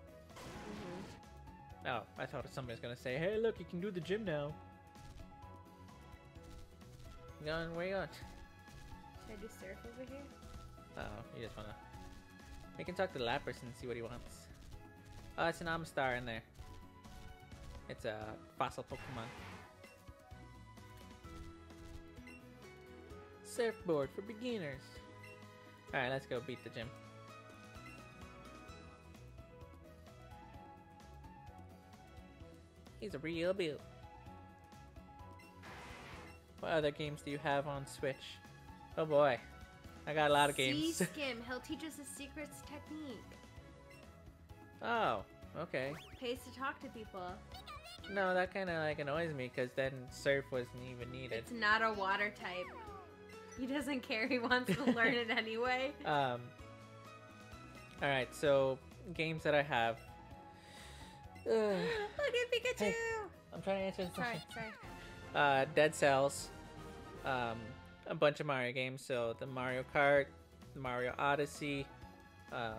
Oh, I thought somebody was gonna say, "Hey, look, you can do the gym now." Going, where you going? Should I do surf over here? Oh, you just wanna. We can talk to Lapras and see what he wants. Oh, it's an Amistar in there. It's a fossil Pokemon. Surfboard for beginners. Alright, let's go beat the gym. He's a real build. What other games do you have on Switch? Oh boy. I got a lot of games. Skim, he'll teach us a secrets technique. Oh, okay. Pays to talk to people. No, that kind of like annoys me because then surf wasn't even needed. It's not a water type. He doesn't care. He wants to learn it anyway. Alright, so games that I have. Look at Pikachu! Hey, I'm trying to answer this question. Sorry. Dead Cells. A bunch of Mario games. So the Mario Kart, the Mario Odyssey. I'm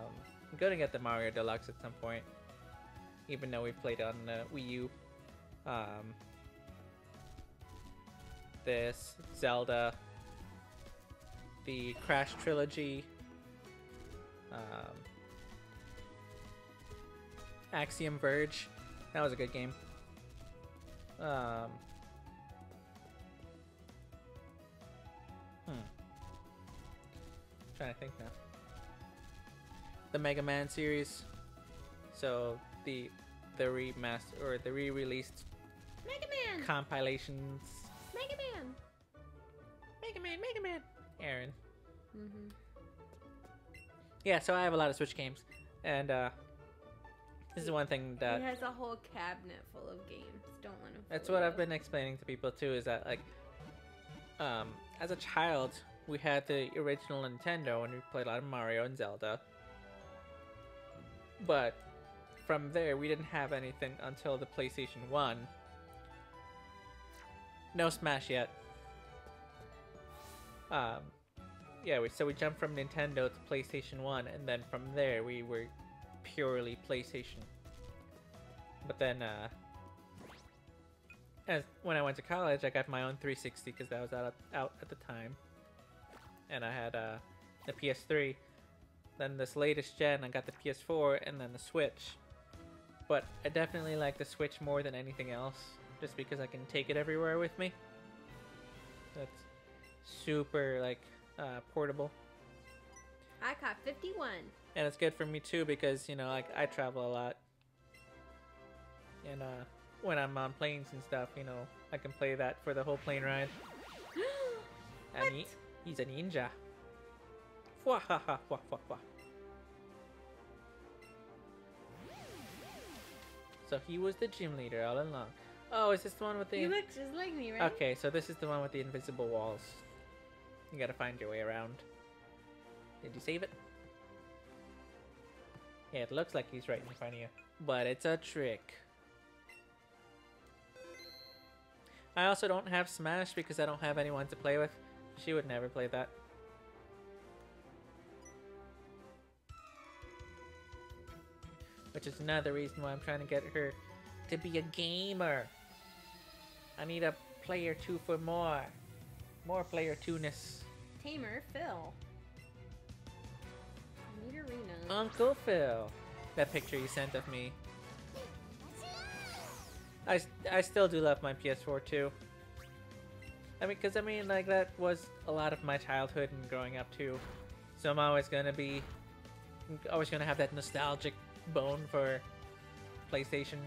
gonna get the Mario Deluxe at some point. Even though we've played on the Wii U. This, Zelda. The Crash Trilogy. Axiom Verge. That was a good game. Trying to think now. The Mega Man series. So the remaster or the re-released Mega Man! compilations. Mega Man! Mega Man! Aaron. Yeah, so I have a lot of Switch games. And this is one thing that... He has a whole cabinet full of games. Don't let him. That's what I've been explaining to people too, is that like... as a child, we had the original Nintendo and we played a lot of Mario and Zelda. But from there, we didn't have anything until the PlayStation 1. No Smash yet. Yeah, so we jumped from Nintendo to PlayStation 1, and then from there we were purely PlayStation. But then, when I went to college, I got my own 360 because that was out at the time. And I had the PS3. Then this latest gen, I got the PS4, and then the Switch. But I definitely like the Switch more than anything else, just because I can take it everywhere with me. That's super, like, portable. I caught 51. And it's good for me too because, you know, like I travel a lot. And when I'm on planes and stuff, you know, I can play that for the whole plane ride. And He's a ninja. Wah ha ha wah wah wah. So he was the gym leader all along. Oh, is this the one with the... You look just like me, right? Okay, so this is the one with the invisible walls. You gotta find your way around. Did you save it? Yeah, it looks like he's right in front of you. But it's a trick. I also don't have Smash because I don't have anyone to play with. She would never play that. Which is another reason why I'm trying to get her to be a gamer. I need a player 2 for more. More player 2-ness. Tamer Phil. Need arena. Uncle Phil. That picture you sent of me. I still do love my PS4 too. I mean, because like that was a lot of my childhood and growing up too. So I'm always gonna have that nostalgic bone for PlayStation.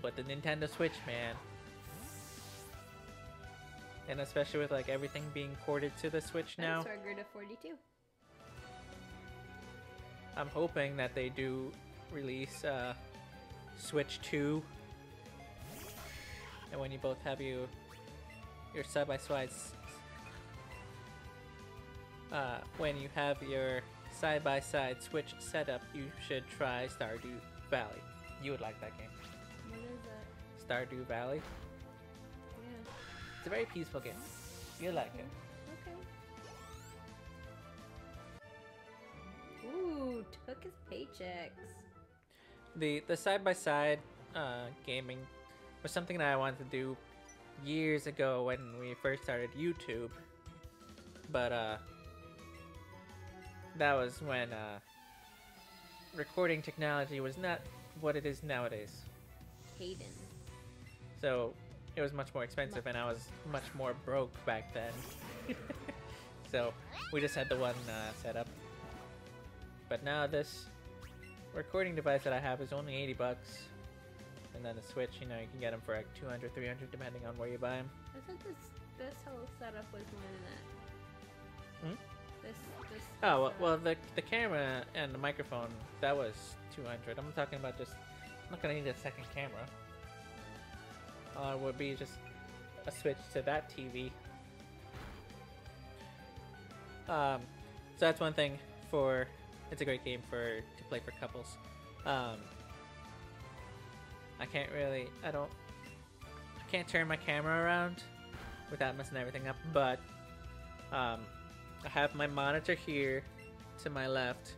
But the Nintendo Switch, man. And especially with like everything being ported to the Switch now. So I grew to 42. I'm hoping that they do release Switch 2. And when you both have your side-by-sides, when you have your side-by-side Switch setup, you should try Stardew Valley. You would like that game. What is it? Stardew Valley. Yeah. It's a very peaceful game. You'll like it. Okay. Ooh, took his paychecks. The side-by-side gaming was something that I wanted to do years ago when we first started YouTube. But that was when recording technology was not what it is nowadays. Hayden. So it was much more expensive and I was much more broke back then. So we just had the one setup. But now this recording device that I have is only 80 bucks. And then the Switch, you know, you can get them for like 200, 300 depending on where you buy them. I thought this whole setup was more than that. Hmm? This Oh, well the camera and the microphone, that was 200. I'm talking about just, I'm not gonna need a second camera. It would be just a switch to that TV. So that's one thing for, it's a great game to play for couples. I can't turn my camera around without messing everything up, but I have my monitor here to my left,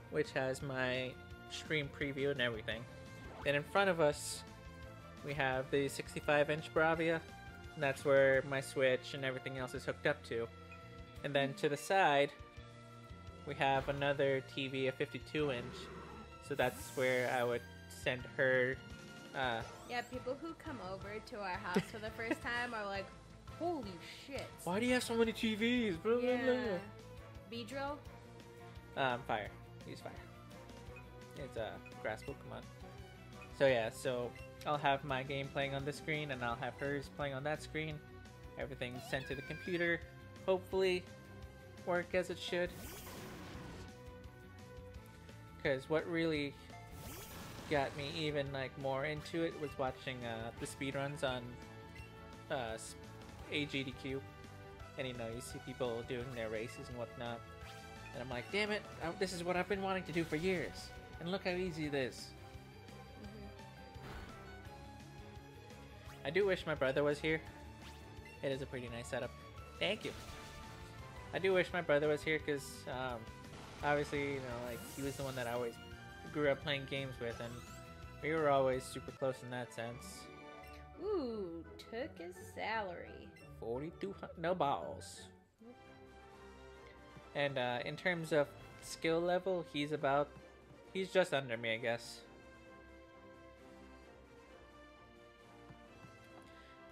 which has my stream preview and everything. Then in front of us, we have the 65-inch Bravia, and that's where my Switch and everything else is hooked up to. And then to the side, we have another TV, a 52-inch, so that's where I would send her. Yeah, people who come over to our house for the first time are like, holy shit. Why do you have so many TVs? Blah, Yeah. blah, blah. Beedrill? Fire. Use fire. It's a grass Pokemon. So yeah, so I'll have my game playing on this screen and I'll have hers playing on that screen. Everything's sent to the computer. Hopefully work as it should. Because what really got me even like more into it was watching the speedruns on AGDQ. And you know, you see people doing their races and whatnot. And I'm like, damn it, this is what I've been wanting to do for years. And look how easy it is. I do wish my brother was here. It is a pretty nice setup. Thank you. I do wish my brother was here because obviously, you know, like he was the one that I always grew up playing games with, and we were always super close in that sense. Ooh, took his salary. 4,200, no balls. And in terms of skill level, he's just under me, I guess.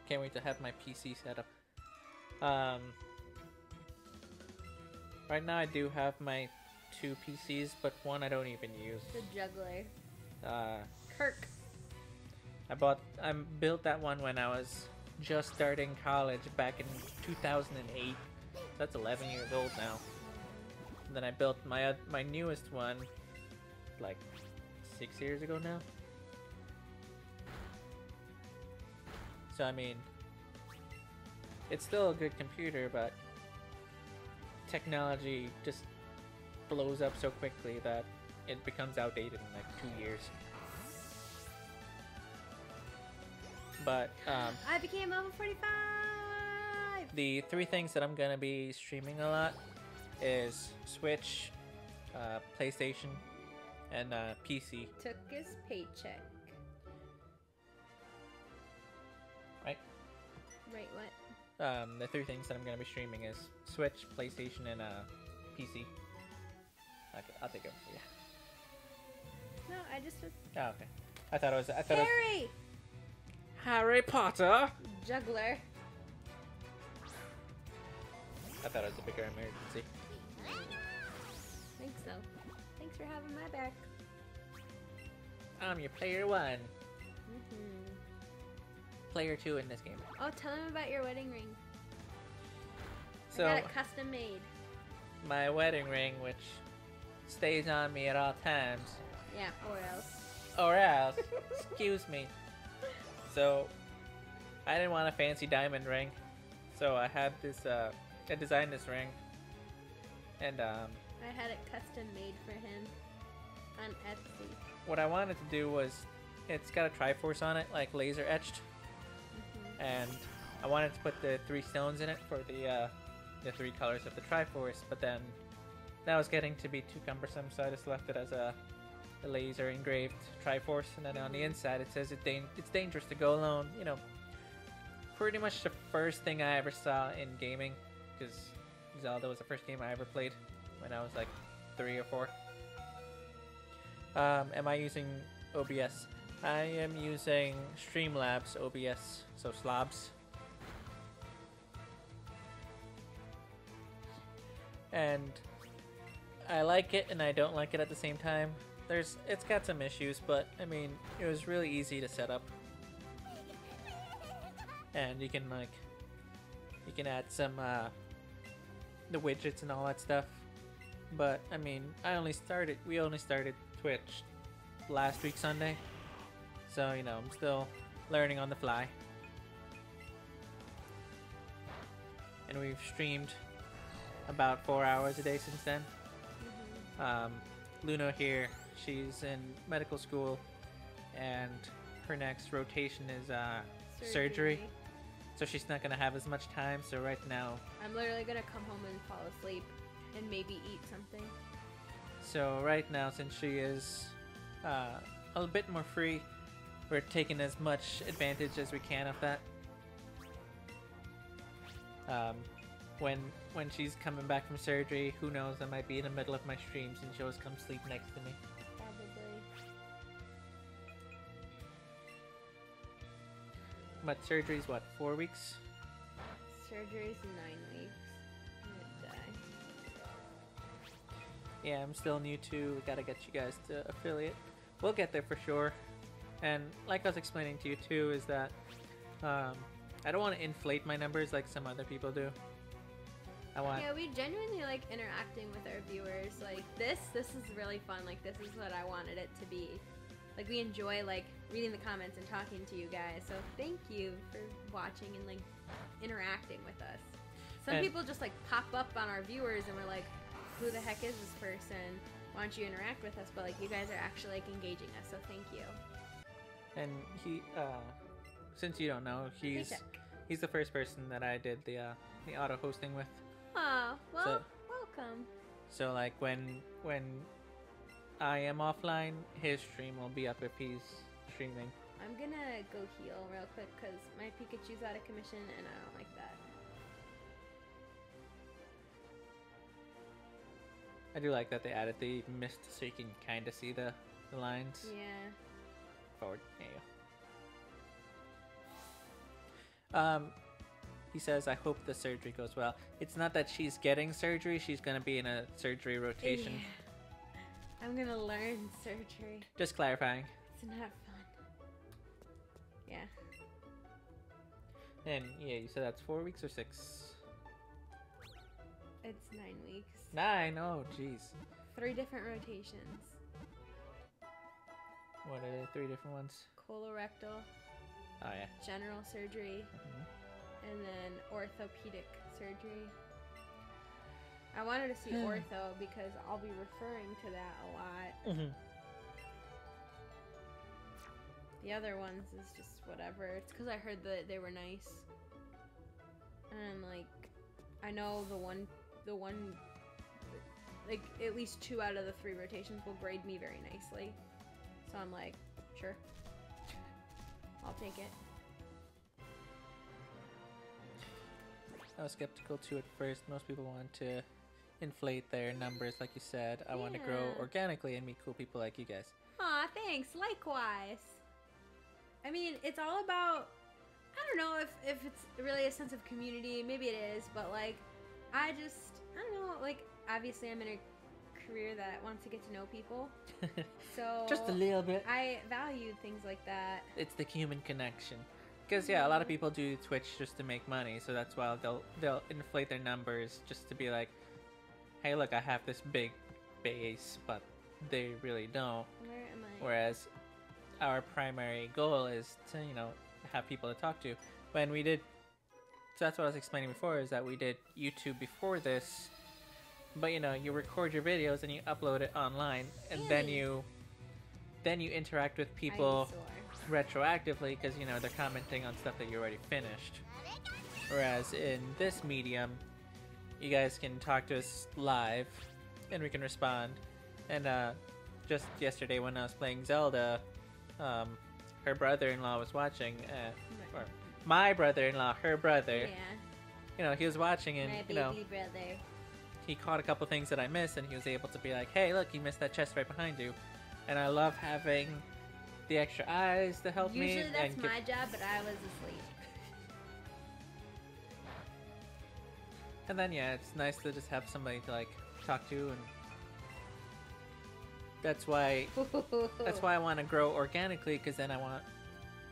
Can't wait to have my PC set up. Right now I do have my 2 PCs, but one I don't even use. The juggler. Kirk. I built that one when I was just starting college back in 2008. That's 11 years old now. And then I built my newest one like 6 years ago now. So I mean, it's still a good computer, but technology just blows up so quickly that it becomes outdated in like 2 years. But I became level 45. the 3 things that I'm gonna be streaming a lot is Switch, PlayStation, and PC. Took his paycheck. Right? Right, what? The 3 things that I'm gonna be streaming is Switch, PlayStation, and PC. Okay, I'll take it for you. No, I just was... Oh, okay. I thought it was. Harry! Harry Potter. Juggler. I thought it was a bigger emergency. Think so. Thanks for having my back. I'm your player 1. Mm-hmm. Player 2 in this game. Oh, tell him about your wedding ring. So I got it custom made. my wedding ring, which stays on me at all times, Yeah, or else. or else, excuse me. So I didn't want a fancy diamond ring, so I had this. I designed this ring, and I had it custom made for him on Etsy. what I wanted to do was, it's got a Triforce on it, like laser etched, and I wanted to put the 3 stones in it for the 3 colors of the Triforce, but then that was getting to be too cumbersome, so I just left it as a laser engraved Triforce, and then on the inside it says it's dangerous to go alone. You know, pretty much the first thing I ever saw in gaming, because Zelda was the first game I ever played when I was like 3 or 4. Am I using OBS? I am using Streamlabs OBS, so slobs. And I like it and I don't like it at the same time. It's got some issues, but I mean, it was really easy to set up. And you can add some the widgets and all that stuff. But I mean, we only started Twitch last week Sunday. So, you know, I'm still learning on the fly. And we've streamed about 4 hours a day since then. Luna here, she's in medical school, and her next rotation is surgery. So she's not gonna have as much time. So right now, I'm literally gonna come home and fall asleep and maybe eat something. So right now, since she is a bit more free, we're taking as much advantage as we can of that. When she's coming back from surgery, who knows, I might be in the middle of my streams and she'll just come sleep next to me. Probably. But surgery's what, 4 weeks? Surgery's 9 weeks. I'm gonna die. Yeah, I'm still new too. We gotta get you guys to affiliate. We'll get there for sure. And like I was explaining to you too, is that I don't want to inflate my numbers like some other people do. Yeah, we genuinely like interacting with our viewers. Like this is really fun. Like this is what I wanted it to be. Like we enjoy like reading the comments and talking to you guys. So thank you for watching and like interacting with us. Some people just like pop up on our viewers and we're like, who the heck is this person? Why don't you interact with us? But like you guys are actually like engaging us. So thank you. And he, since you don't know, he's the first person that I did the auto hosting with. Oh, well, So, welcome. So like when I am offline, his stream will be up if he's streaming. I'm gonna go heal real quick because my Pikachu's out of commission and I don't like that. I do like that they added the mist so you can kind of see the lines. Yeah. Forward. There you go. He says, I hope the surgery goes well. It's not that she's getting surgery, she's gonna be in a surgery rotation. Yeah. I'm gonna learn surgery. Just clarifying. It's not fun. Yeah. And yeah, you said that's 4 weeks or 6? It's 9 weeks. 9? Oh, jeez. 3 different rotations. What are the 3 different ones? Colorectal. Oh, yeah. General surgery. Mhm. And then orthopedic surgery. I wanted to see ortho because I'll be referring to that a lot. Mhm. The other ones is just whatever. It's because I heard that they were nice. And like, I know the one, like at least 2 out of the 3 rotations will grade me very nicely. So I'm like, sure, I'll take it. I was skeptical too at first. Most people want to inflate their numbers, like you said. I want to grow Yeah. organically and meet cool people like you guys. Aw, thanks. Likewise. I mean, it's all about, I don't know if it's really a sense of community. Maybe it is, but like, I don't know, like, obviously I'm in a career that wants to get to know people. So Just a little bit. I valued things like that. It's the human connection. Because yeah, a lot of people do Twitch just to make money, so that's why they'll inflate their numbers just to be like, hey, look, I have this big base, but they really don't. Where am I? Whereas our primary goal is to, you know, have people to talk to. When we did, so that's what I was explaining before, is that we did YouTube before this, but you know, you record your videos and you upload it online, and then you interact with people retroactively because, you know, they're commenting on stuff that you already finished. Whereas in this medium, you guys can talk to us live and we can respond. And just yesterday when I was playing Zelda, her brother-in-law was watching, or my brother-in-law, her brother, Yeah, you know, he was watching and, my you know, baby brother. he caught a couple things that I missed and he was able to be like, hey, look, you missed that chest right behind you. And I love having the extra eyes to help me. Usually that's and my job, but I was asleep. And then yeah, it's nice to just have somebody to like talk to, and that's why I want to grow organically, because then I want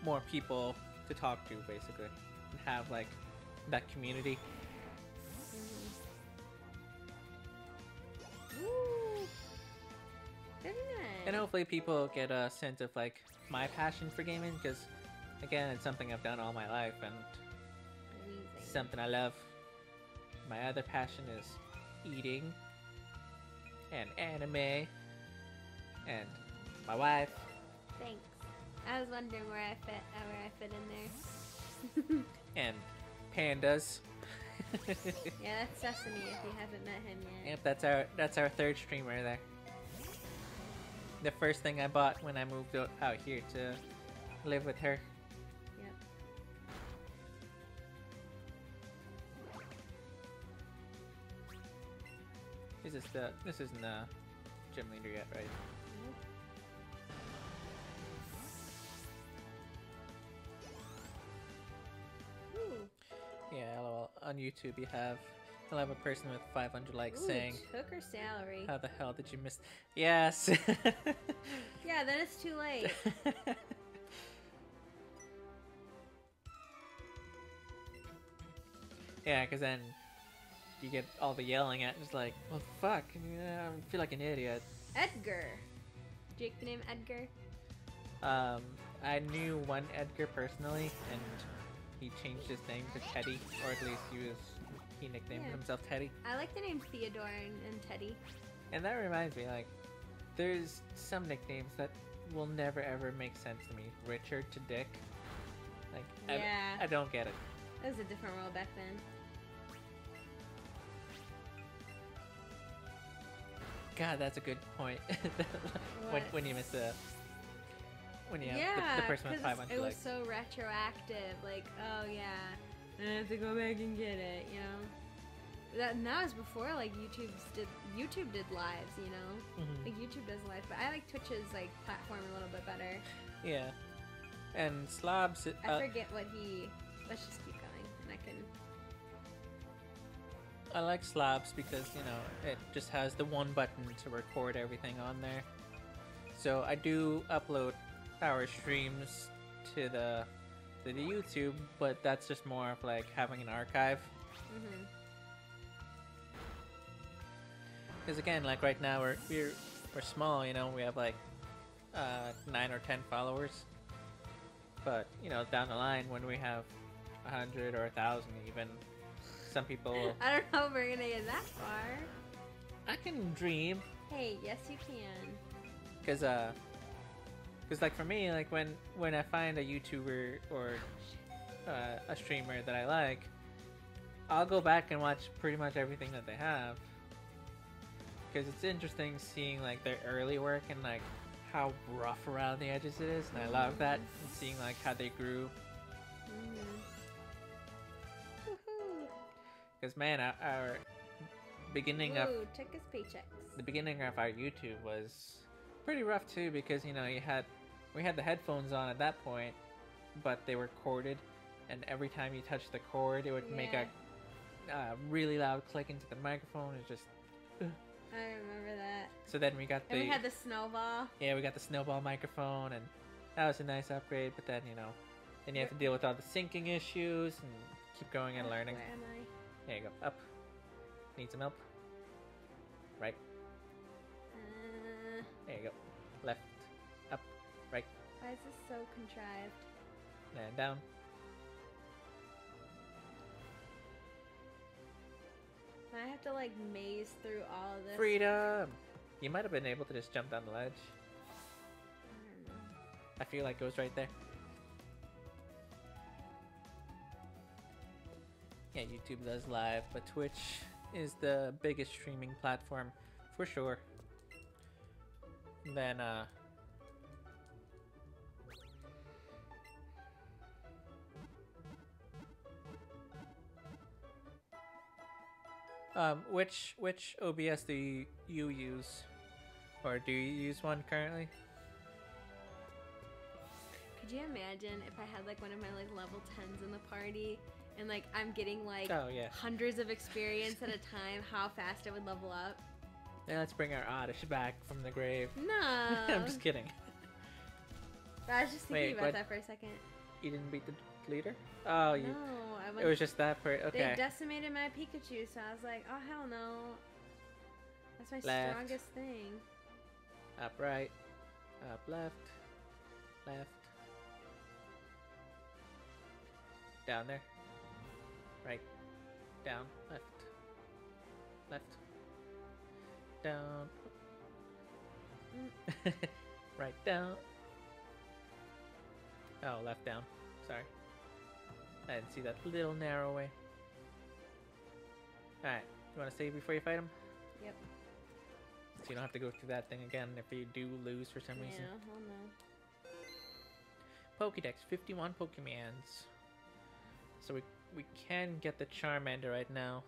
more people to talk to basically and have like that community. Ooh. Very nice. And hopefully people get a sense of like my passion for gaming, because again, it's something I've done all my life and Amazing. something I love. My other passion is eating and anime and my wife. Thanks. I was wondering where I fit in there. And pandas. Yeah, that's Sesame if you haven't met him yet. Yep, that's our third streamer there. The first thing I bought when I moved out here to live with her. Yep. This isn't the gym leader yet, right? Ooh. Yeah, lol. On YouTube you'll have a person with 500 likes Ooh, saying, took her salary. how the hell did you miss? Yes. Yeah, then it's too late. Yeah, because then you get all the yelling at, and it's like, well, fuck, yeah, I feel like an idiot. Edgar. Jake the name Edgar? I knew one Edgar personally, and he changed his name to Teddy, or at least he nicknamed Yeah. himself Teddy. I like the name Theodore and Teddy. And that reminds me, like, there's some nicknames that will never ever make sense to me. Richard to Dick. Like, Yeah. I don't get it. That was a different world back then. God, that's a good point. when you miss the when you have Yeah, the person with 'cause 500 it was likes. so retroactive. Like, oh yeah, I have to go back and get it. You know, and that was before like YouTube did lives. You know, Mhm. like YouTube does live, but I like Twitch's like platform a little bit better. Yeah, and Slobs. I forget what he. Let's just keep going, and I can. I like Slobs because, you know, it just has the one button to record everything on there. So I do upload our streams to the YouTube, but that's just more of like having an archive. Mm-hmm. Because again, like right now we're small, you know, we have like 9 or 10 followers. But you know, down the line when we have 100 or 1,000, even some people. I don't know if we're gonna get that far. I can dream. Hey, yes you can. Cause like for me, like when I find a YouTuber or a streamer that I like, I'll go back and watch pretty much everything that they have. Cause it's interesting seeing like their early work and like how rough around the edges it is, and I love that. And seeing like how they grew. Cause man, our beginning of took his paychecks. the beginning of our YouTube was pretty rough too, because you know we had the headphones on at that point, but they were corded, and every time you touched the cord, it would make a really loud click into the microphone. It's just. I remember that. So then we got And we had the snowball. Yeah, we got the snowball microphone, and that was a nice upgrade. But then you know, then you have to deal with all the syncing issues and keep going and learning. Where am I? There you go. Up. Need some help. Right. There you go. Left. Up. Right. Why is this so contrived? And down. I have to like maze through all of this. Freedom! You might have been able to just jump down the ledge. I don't know. I feel like it was right there. Yeah, YouTube does live, but Twitch is the biggest streaming platform for sure. Then, which OBS do you use? Or do you use one currently? Could you imagine if I had like one of my like level 10s in the party and like I'm getting like hundreds of experience at a time, how fast I would level up? Yeah, let's bring our Oddish back from the grave. No. I'm just kidding. I was just thinking about that for a second. You didn't beat the leader? Oh, no, it was just that part. Okay. They decimated my Pikachu, so I was like, oh hell no. That's my Left. strongest thing. Up right. Up left. Left. Down there. Right. Down. Left. Left. Down. Right down. Oh, left down. Sorry. I didn't see that little narrow way. Alright. You want to save before you fight him? Yep. So you don't have to go through that thing again if you do lose for some reason. Yeah, hell no. Pokédex, 51 Pokemons. So we can get the Charmander right now.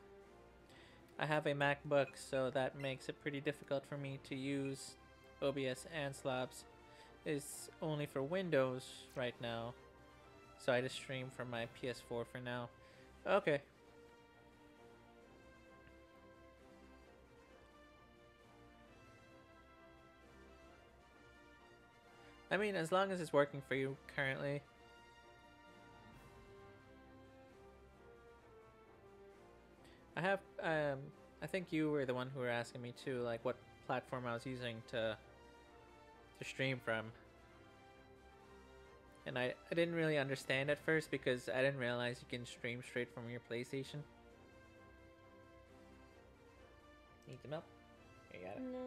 I have a MacBook, so that makes it pretty difficult for me to use OBS and Slabs. It's only for Windows right now, so I just stream from my PS4 for now. Okay. I mean, as long as it's working for you currently. I have, I think you were the one who were asking me too, like what platform I was using to stream from. And I didn't really understand at first because I didn't realize you can stream straight from your PlayStation. Need some help? You got it. No,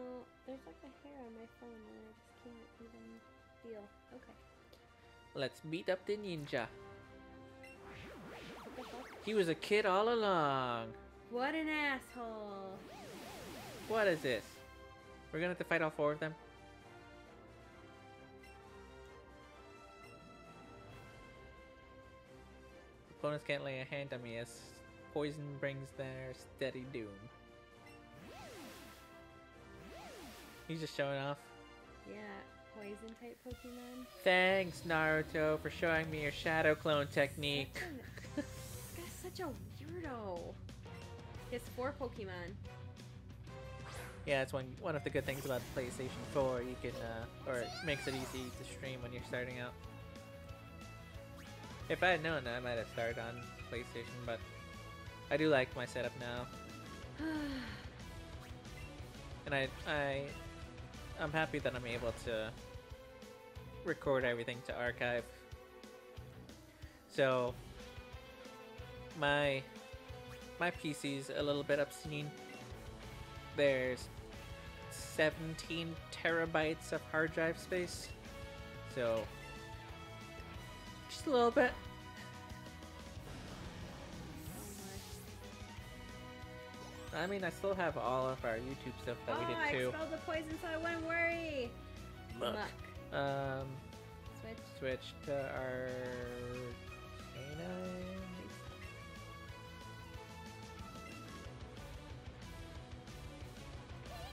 there's like a hair on my phone that I just can't even feel. Okay. Let's beat up the ninja. What the fuck? He was a kid all along. What an asshole. What is this? We're gonna have to fight all 4 of them? Opponents can't lay a hand on me as poison brings their steady doom. He's just showing off. Yeah, poison type Pokemon. Thanks, Naruto, for showing me your shadow clone technique. This guy's such a weirdo. He has 4 Pokemon. Yeah, it's one of the good things about the PlayStation 4. You can, or it makes it easy to stream when you're starting out. If I had known, I might have started on PlayStation, but I do like my setup now. and I'm happy that I'm able to record everything to archive. So my PC's a little bit obscene. There's 17 terabytes of hard drive space, so just a little bit. I mean, I still have all of our YouTube stuff that we did too. I expelled the poison, so I wouldn't worry. Muck. Switch to our canine.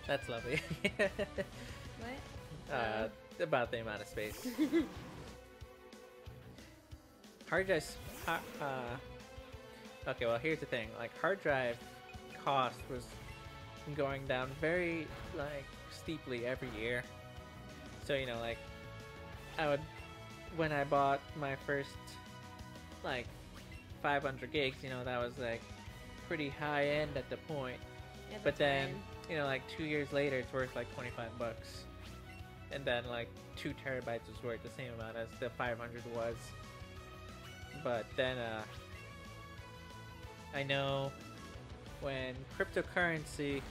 That's lovely. What? About the amount of space. Hard drive. Okay, well, here's the thing. Like, hard drive cost was going down very, like, steeply every year. So, you know, like, when I bought my first, like, 500 gigs, you know, that was, like, pretty high end at the point. Yeah, but then, you know, like 2 years later, it's worth like $25. And then like 2 terabytes was worth the same amount as the 500 was. But then, I know when cryptocurrency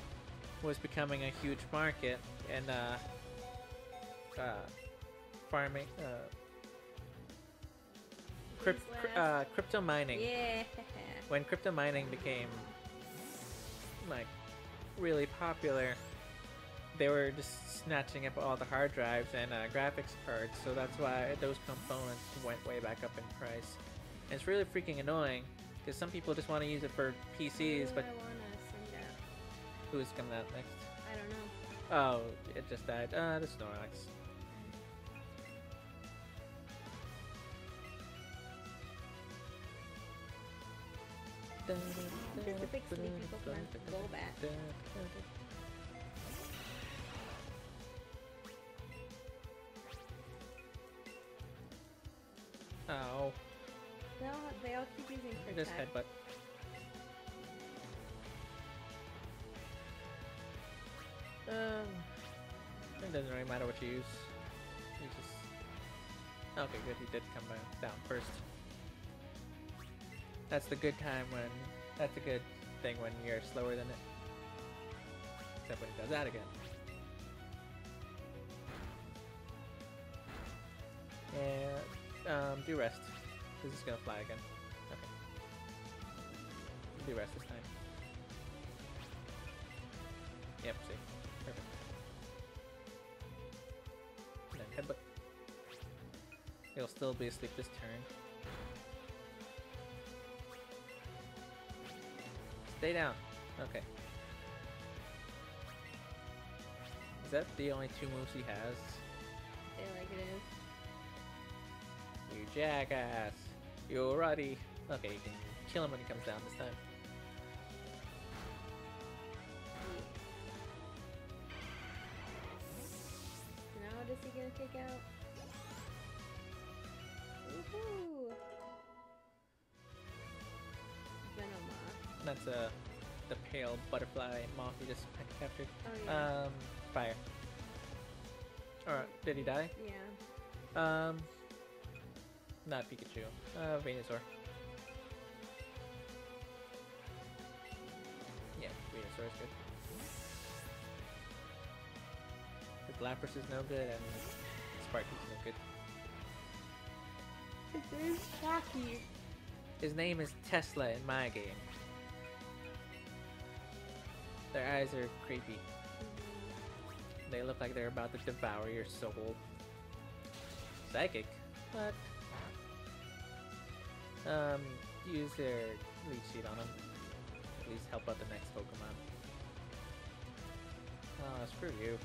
was becoming a huge market and, farming, crypto mining. Yeah. When crypto mining became, like, really popular, they were just snatching up all the hard drives and graphics cards, so that's why those components went way back up in price. And it's really freaking annoying because some people just want to use it for PCs, but who's coming out next? I don't know. Oh, it just died. The Snorlax. Just a big sleepy Pokemon. Golbat. Oh. They all keep using quick Just attack. headbutt. It doesn't really matter what you use. You just... Okay, good. He did come down first. That's the good time when... That's a good thing when you're slower than it. Except when it does that again. Yeah, do rest. This is gonna fly again. Okay. Do rest this time. Yep, see. Perfect. And then headbutt. He'll still be asleep this turn. Stay down. Okay. Is that the only 2 moves he has? I feel like it is. You jackass. You're ruddy. Okay, you can kill him when he comes down this time. Now what is he gonna take out? Woohoo! Venomoth. That's the pale butterfly moth you just captured. Oh yeah. Fire. Alright, did he die? Yeah. Not Pikachu. Venusaur. Yeah, Venusaur is good. The Lapras is no good, and Sparky's no good. His name's Shocky. His name is Tesla in my game. Their eyes are creepy. They look like they're about to devour your soul. Psychic? What? Use their leech seed on them. At least help out the next Pokemon. Oh, screw you.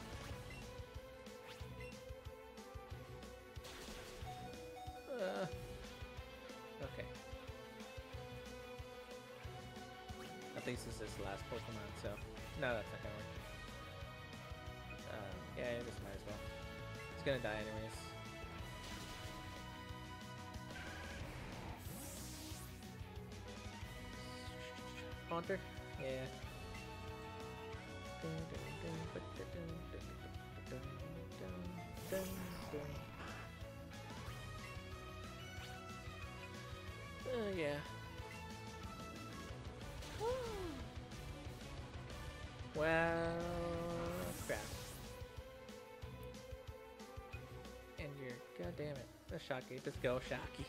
Okay. At least this is the last Pokemon, so... No, that's not gonna work. Yeah, this might as well. It's gonna die anyways. Haunter? Yeah. Oh yeah. Well, crap. And you're, god damn it, the Shocky. Just go Shocky.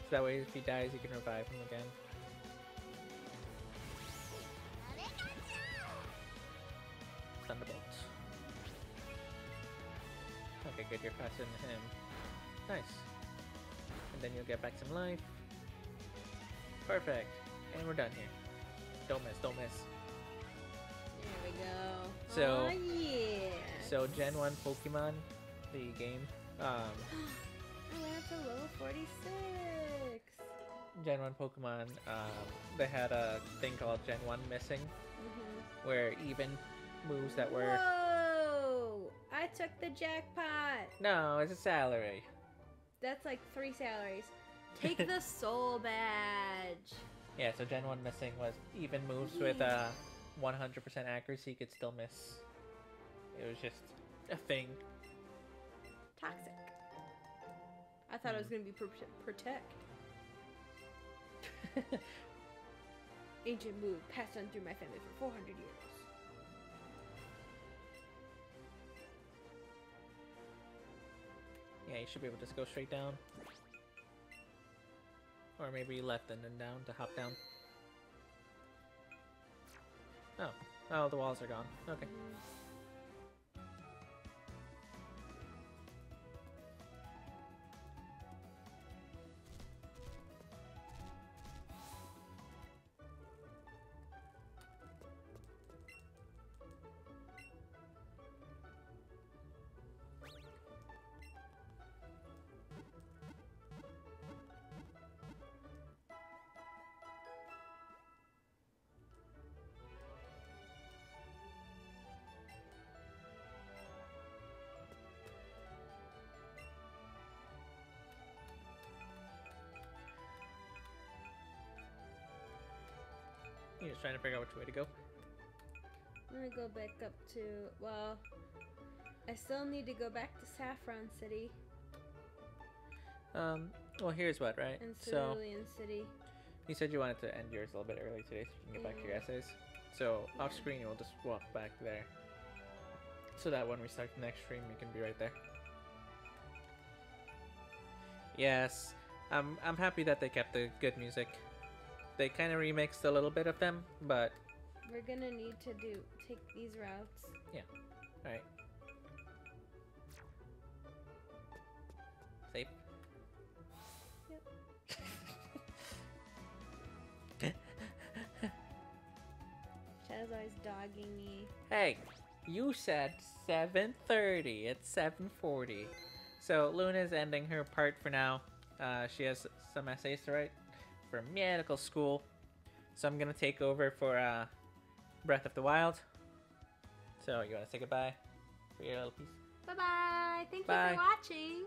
So that way, if he dies, you can revive him again. Thunderbolt. Okay, good. You're faster than him. Nice. And then you'll get back some life. Perfect. And we're done here. Don't miss. Don't miss. There we go. So, oh, yeah. So Gen 1 Pokemon, the game, I went up to level 46. Gen 1 Pokemon, they had a thing called Gen 1 Missing, where even moves that were... Whoa! I took the jackpot. No, it's a salary. That's like 3 salaries. Take the soul badge. Yeah, so Gen 1 Missing was even moves with 100% accuracy could still miss. It was just a thing. Toxic. I thought it was going to be protect. Ancient move passed on through my family for 400 years. Yeah, you should be able to just go straight down. Or maybe left and then down to hop down. Oh. Oh, the walls are gone. Okay. You're just trying to figure out which way to go. I'm gonna go back up to, well, I still need to go back to Saffron City. Well, here's what, right? And So, Cerulean City. you said you wanted to end yours a little bit early today so you can get back to your essays. So, off screen, you'll just walk back there. So that when we start the next stream, you can be right there. Yes, I'm happy that they kept the good music. They kind of remixed a little bit of them, but... We're gonna need to take these routes. Yeah. Alright. Safe? Yep. Shadow's always dogging me. Hey, you said 7:30. It's 7:40. So Luna's ending her part for now. She has some essays to write for medical school. So I'm gonna take over for Breath of the Wild. So you wanna say goodbye for your little piece? Bye-bye. Thank Bye. you for watching.